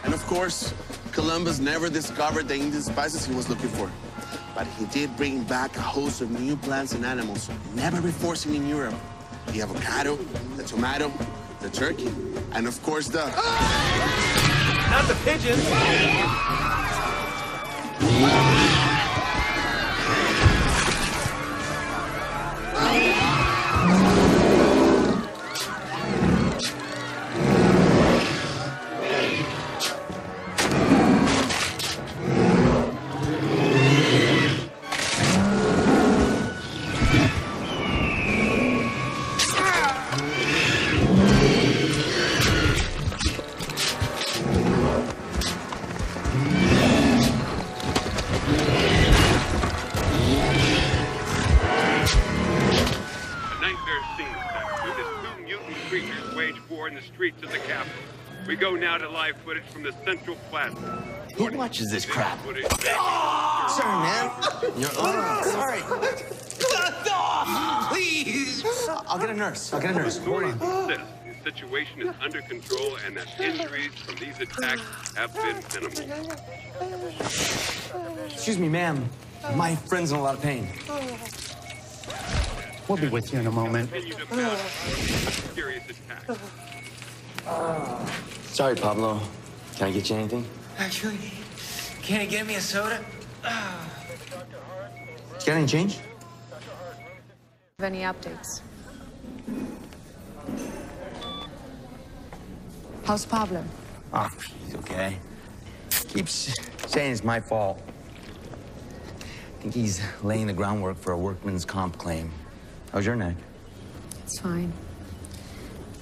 And of course, Columbus never discovered the Indian spices he was looking for. But he did bring back a host of new plants and animals never before seen in Europe. The avocado, the tomato, the turkey, and of course the... Not the pigeons. We go now to live footage from the Central Plaza. Who watches this crap? Sorry, man. You're sorry. Please. I'll get a nurse. Hold on. The situation is under control and that injuries from these attacks have been minimal. Excuse me, ma'am. My friend's in a lot of pain. We'll be with you in a moment. Serious attack. Sorry, Pablo. Can I get you anything? Actually, can you get me a soda? Got any change? Any updates? How's Pablo? Oh, he's okay. Keeps saying it's my fault. I think he's laying the groundwork for a workman's comp claim. How's your neck? It's fine.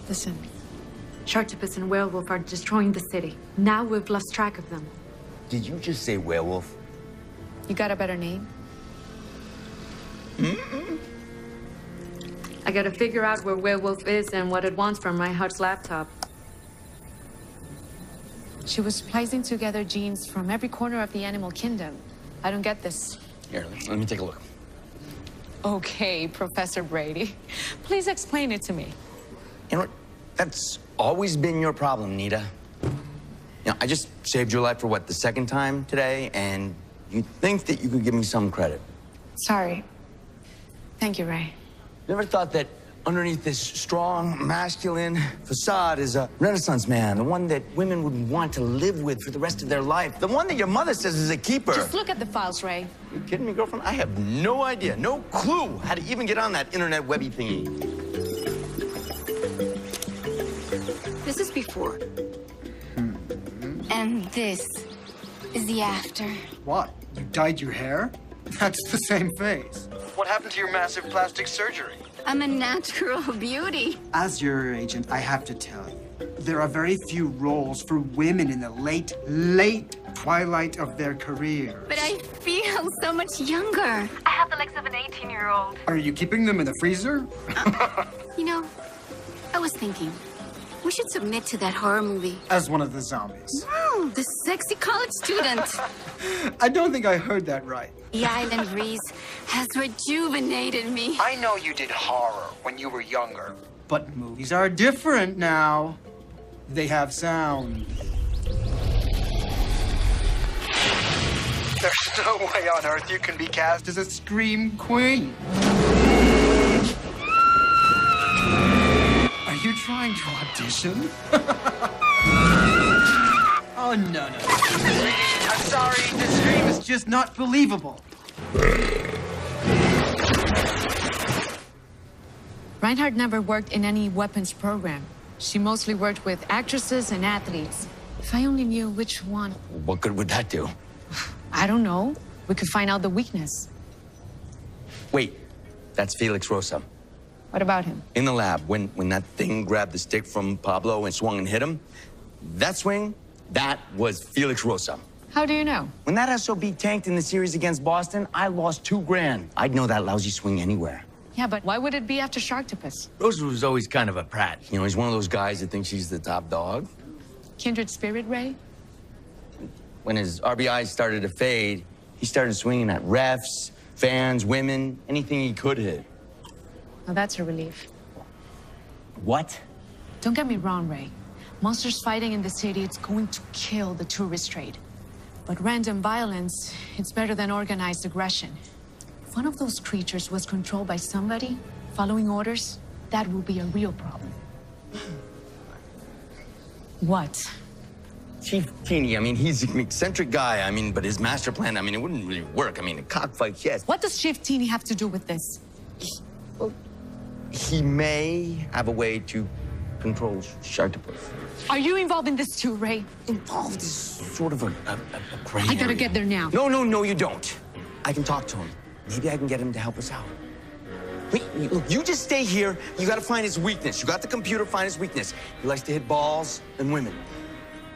Listen, Sharktopus and Werewolf are destroying the city. Now we've lost track of them. Did you just say werewolf? You got a better name? I gotta figure out where Werewolf is and what it wants from Reinhardt's laptop. She was splicing together genes from every corner of the animal kingdom. I don't get this. Here, let me take a look. Okay, Professor Brady. Please explain it to me. You know what? That's always been your problem, Nita. You know, I just saved your life for, what, the second time today, and you think that you could give me some credit. Sorry. Thank you, Ray. Never thought that underneath this strong, masculine facade is a Renaissance man, the one that women would want to live with for the rest of their life, the one that your mother says is a keeper. Just look at the files, Ray. You kidding me, girlfriend? I have no idea, no clue how to even get on that internet webby thingy. This is before. And this is the after. What? You dyed your hair? That's the same face. What happened to your massive plastic surgery? I'm a natural beauty. As your agent, I have to tell you, there are very few roles for women in the late twilight of their career. But I feel so much younger. I have the legs of an 18-year-old. Are you keeping them in the freezer? You know, I was thinking, we should submit to that horror movie. As one of the zombies. Wow, the sexy college student. I don't think I heard that right. The island breeze has rejuvenated me. I know you did horror when you were younger. But movies are different now. They have sound. There's no way on earth you can be cast As a scream queen. Are you trying to audition? Oh, no. I'm sorry, This dream is just not believable. Reinhardt never worked in any weapons program. She mostly worked with actresses and athletes. If I only knew which one. What good would that do? I don't know. We could find out the weakness. Wait, that's Felix Rosa. What about him? In the lab, when that thing grabbed the stick from Pablo and swung and hit him, that swing, that was Felix Rosa. How do you know? When that SOB tanked in the series against Boston, I lost $2 grand. I'd know that lousy swing anywhere. Yeah, but why would it be after Sharktopus? Rosa was always kind of a prat. You know, he's one of those guys that thinks he's the top dog. Kindred spirit, Ray? When his RBIs started to fade, he started swinging at refs, fans, women, anything he could hit. Well, that's a relief. What? Don't get me wrong, Ray. Monsters fighting in the city, it's going to kill the tourist trade. But random violence, it's better than organized aggression. If one of those creatures was controlled by somebody, following orders, that would be a real problem. What? Chief Teeny, I mean, he's an eccentric guy. I mean, but his master plan, I mean, it wouldn't really work. I mean, a cockfight, yes. What does Chief Teeny have to do with this? He may have a way to control Sharktopus. Are you involved in this too, Ray? Involved is sort of a gray I gotta area. get there now. No, you don't. I can talk to him. Maybe I can get him to help us out. Wait, look, you just stay here. You gotta find his weakness. You got the computer, find his weakness. He likes to hit balls and women.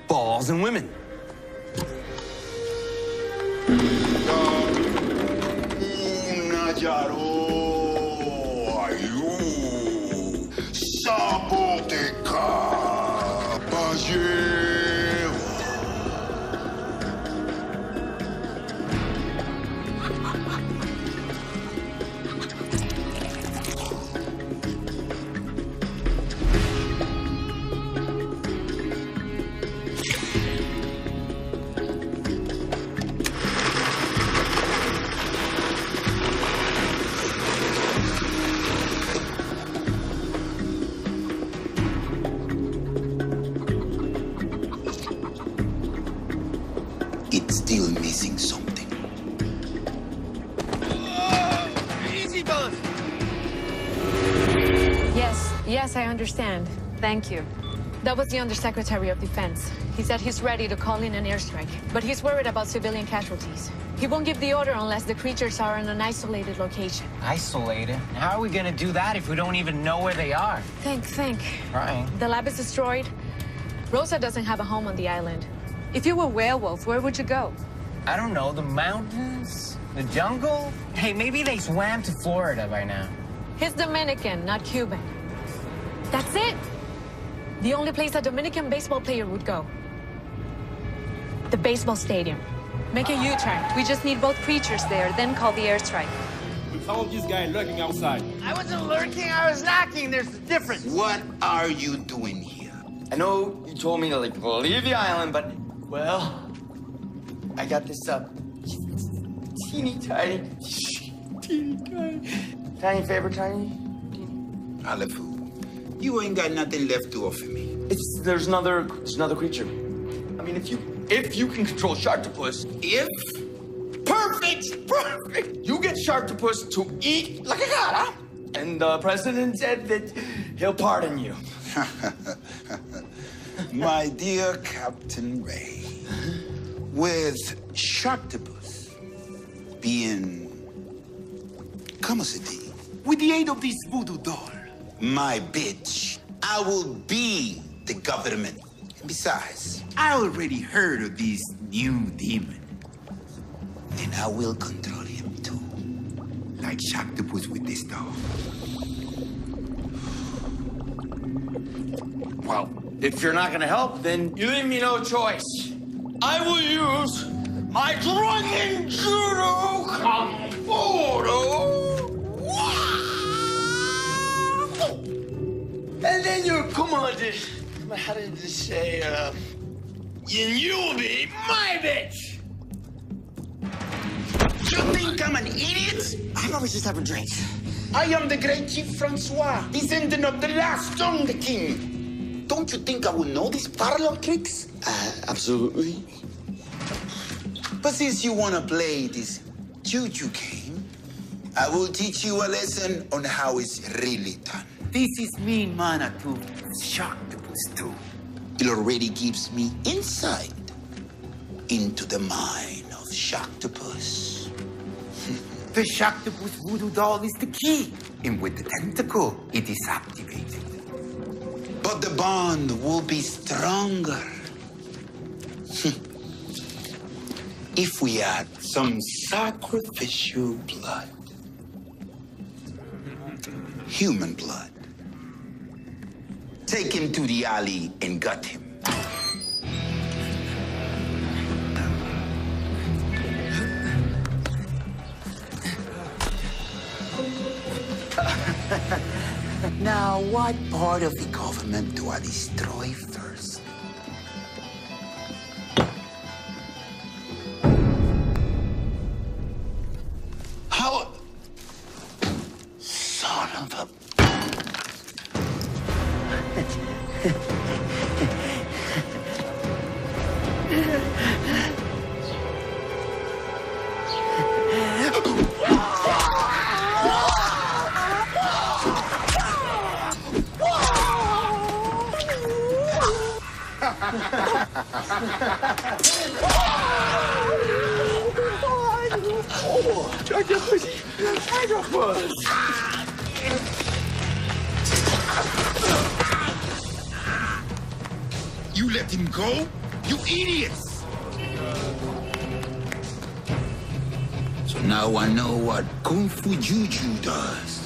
Balls and women. It's still missing something. Easy, fellas. Yes, I understand. Thank you. That was the Undersecretary of Defense. He said he's ready to call in an airstrike, but he's worried about civilian casualties. He won't give the order unless the creatures are in an isolated location. Isolated? How are we gonna do that if we don't even know where they are? Think. Right. The lab is destroyed. Rosa doesn't have a home on the island. If you were a werewolf, where would you go? I don't know, the mountains? The jungle? Hey, maybe they swam to Florida by now. He's Dominican, not Cuban. That's it. The only place a Dominican baseball player would go. The baseball stadium. Make a U-turn. We just need both creatures there, then call the airstrike. We found this guy lurking outside. I wasn't lurking, I was knocking. There's a difference. What are you doing here? I know you told me to, like, leave the island, but, well, I got this, teeny tiny guy. Tiny favor, tiny? Alefu, you ain't got nothing left to offer me. There's another creature. I mean, if you can control Sharktopus. If? Perfect! You get Sharktopus to eat like a god, huh? And the president said that he'll pardon you. My dear Captain Ray, with Sharktopus being, ¿cómo se dice? With the aid of this voodoo doll, my bitch, I will be the government Besides, I already heard of this new demon. And I will control him too. Like Sharktopus with this dog. Well, if you're not gonna help, then you leave me no choice. I will use my drunken judo combodo. And then you'll come on to, how did it say, and you'll be my bitch. You think I'm an idiot? I was just having drinks. I am the great Chief Francois, descendant of the last Strong the King. Don't you think I would know these parlor tricks? Absolutely. But since you want to play this juju game, I will teach you a lesson on how it's really done. This is mean mana to Sharktopus too. It already gives me insight into the mind of Sharktopus. The Sharktopus voodoo doll is the key, and with the tentacle, it is activated. But the bond will be stronger if we add some sacrificial blood. Human blood. Take him to the alley and gut him. Now, what part of the government do I destroy first? How? Son of a... You let him go? You idiots! So now I know what Kung Fu Juju does.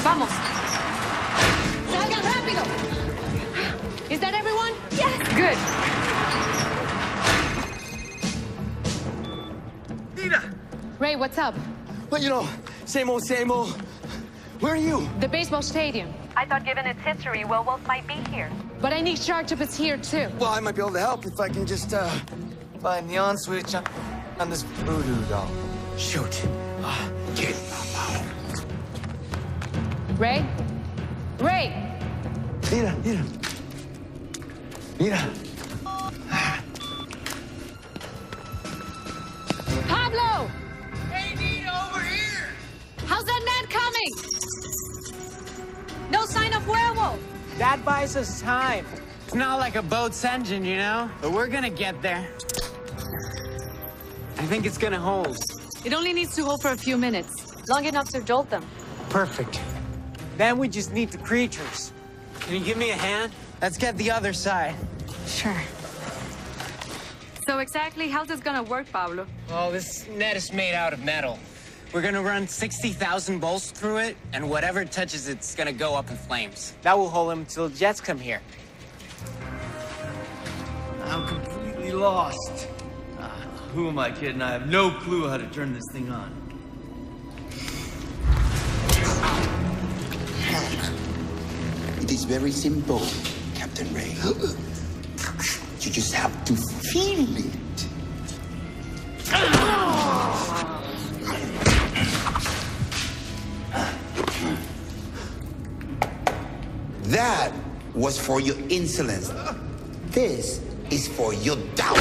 Vamos. Salgan rápido. Is that everyone? Yes. Good. Nina! Ray, what's up? Well, you know, same old, same old. Where are you? The baseball stadium. I thought given its history, werewolves might be here. But I need Sharktopus here, too. Well, I might be able to help if I can just, find the on switch on this voodoo doll. Shoot. Get out. Ray? Ray! Nina. Pablo! Hey, Nina, over here! How's that man coming? No sign of werewolf. That buys us time. It's not like a boat's engine, you know? But we're gonna get there. I think it's gonna hold. It only needs to hold for a few minutes. Long enough to jolt them. Perfect. Then we just need the creatures. Can you give me a hand? Let's get the other side. Sure. So exactly how's this gonna work, Pablo? Well, this net is made out of metal. We're gonna run 60,000 bolts through it, and whatever touches it's gonna go up in flames. That will hold them till the jets come here. I'm completely lost. Who am I kidding? I have no clue how to turn this thing on. It is very simple, Captain Ray. You just have to feel it. That was for your insolence. This is for your doubt.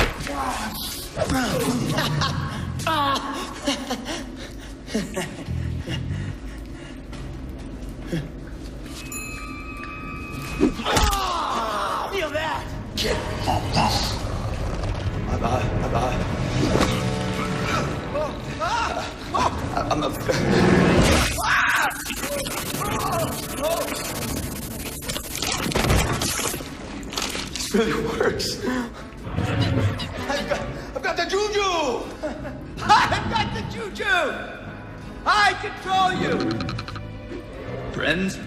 Feel that! Get mama. Bye-bye. This really works. I've got the juju! I've got the juju! I control you! Friends?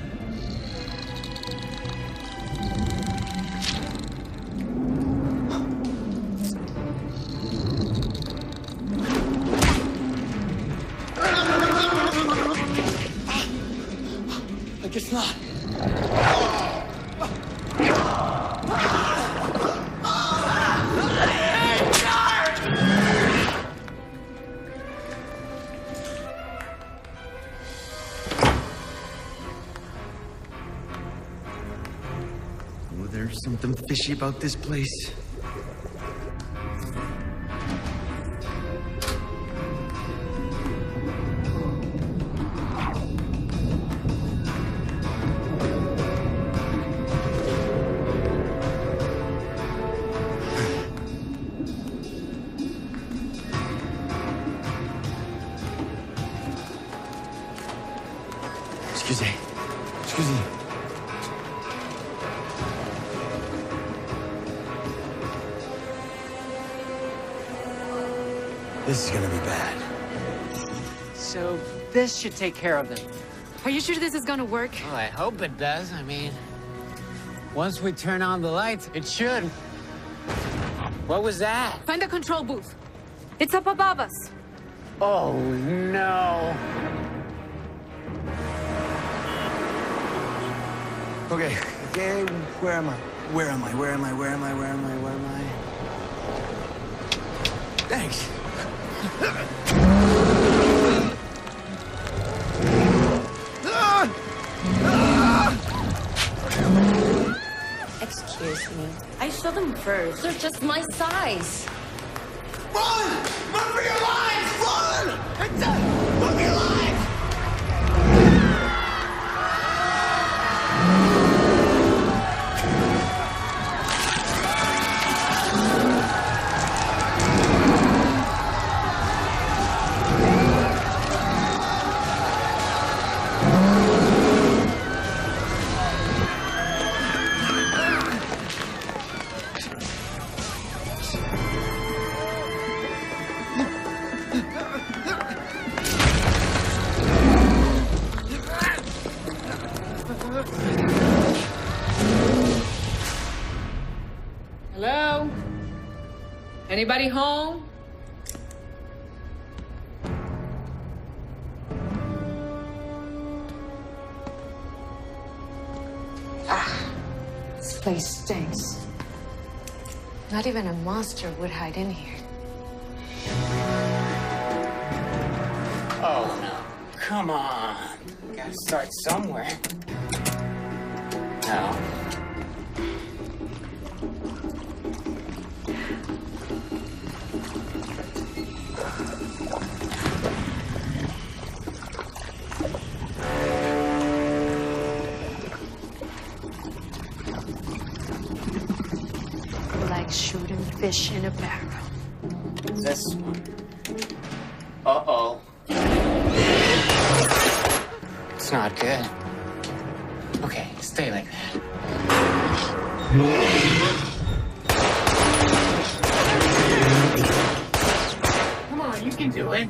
I guess not. Oh, there's something fishy about this place. Excusez. Excusez. This is gonna be bad. So this should take care of them. Are you sure this is gonna work? Well, I hope it does. I mean, once we turn on the lights, it should. What was that? Find the control booth. It's up above us. Oh, no. Okay, where am I? Where am I? Thanks. Excuse me. I saw them first. They're just my size. Run! Run for your lives! Run! Run for your lives! Hello? Anybody home? This place stinks. Not even a monster would hide in here. Oh, no. Come on. Gotta start somewhere. No. Like shooting fish in a barrel. This one. Uh-oh. It's not good. Okay, stay like that. Come on, you can do it.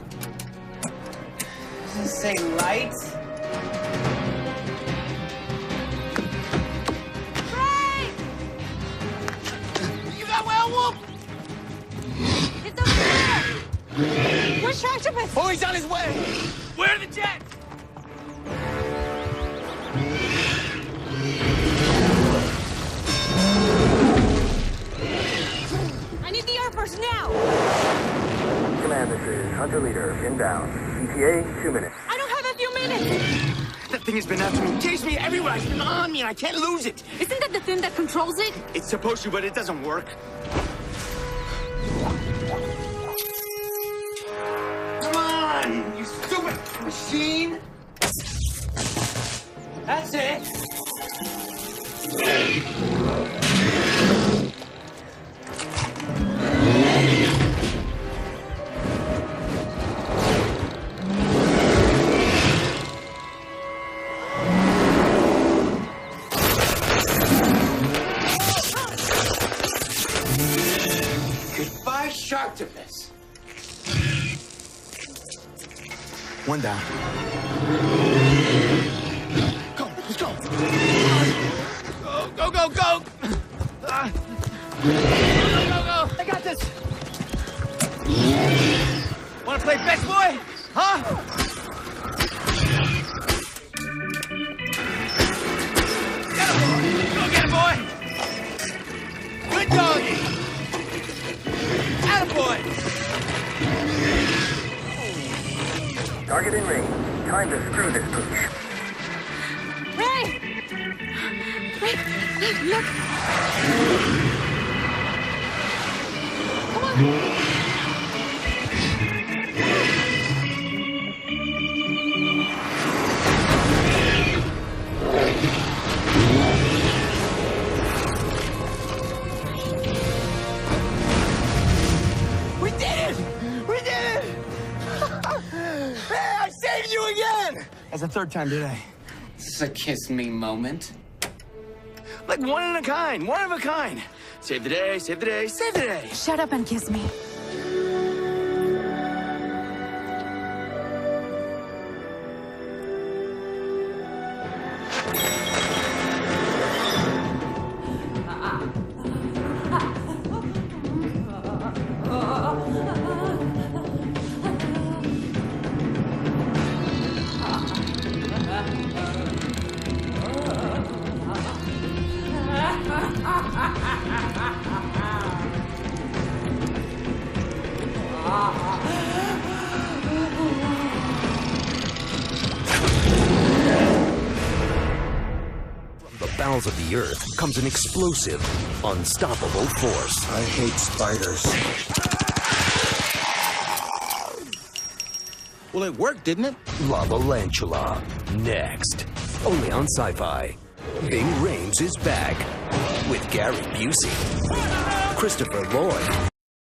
Does it say lights? You got werewolf! It's over there! Where's Sharktopus? Oh, he's on his way! Where are the jets? I need the air force now! Command, this is Hunter Leader, inbound. ETA, 2 minutes. I don't have a few minutes! That thing has been after me, chased me everywhere. It's been on me and I can't lose it. Isn't that the thing that controls it? It's supposed to, but it doesn't work. Come on, you stupid machine! That's it. Sharktopus. One down. Go, let's go. Go, go, go, go. Go. I got this. Wanna play best boy? Huh? Get him, boy. Good doggy. Attaboy. Target in range. Time to screw this pooch. Ray! Ray, look! Come on! We did it! We did it! Hey, I saved you again! That's the third time today. This is a kiss me moment. Like one of a kind, one of a kind. Save the day, save the day, save the day. Shut up and kiss me. The bowels of the earth comes an explosive, unstoppable force. I hate spiders. Well, it worked, didn't it? Lava-lantula. Next. Only on Sci-Fi. Bing Rames is back. With Gary Busey, Christopher Lloyd,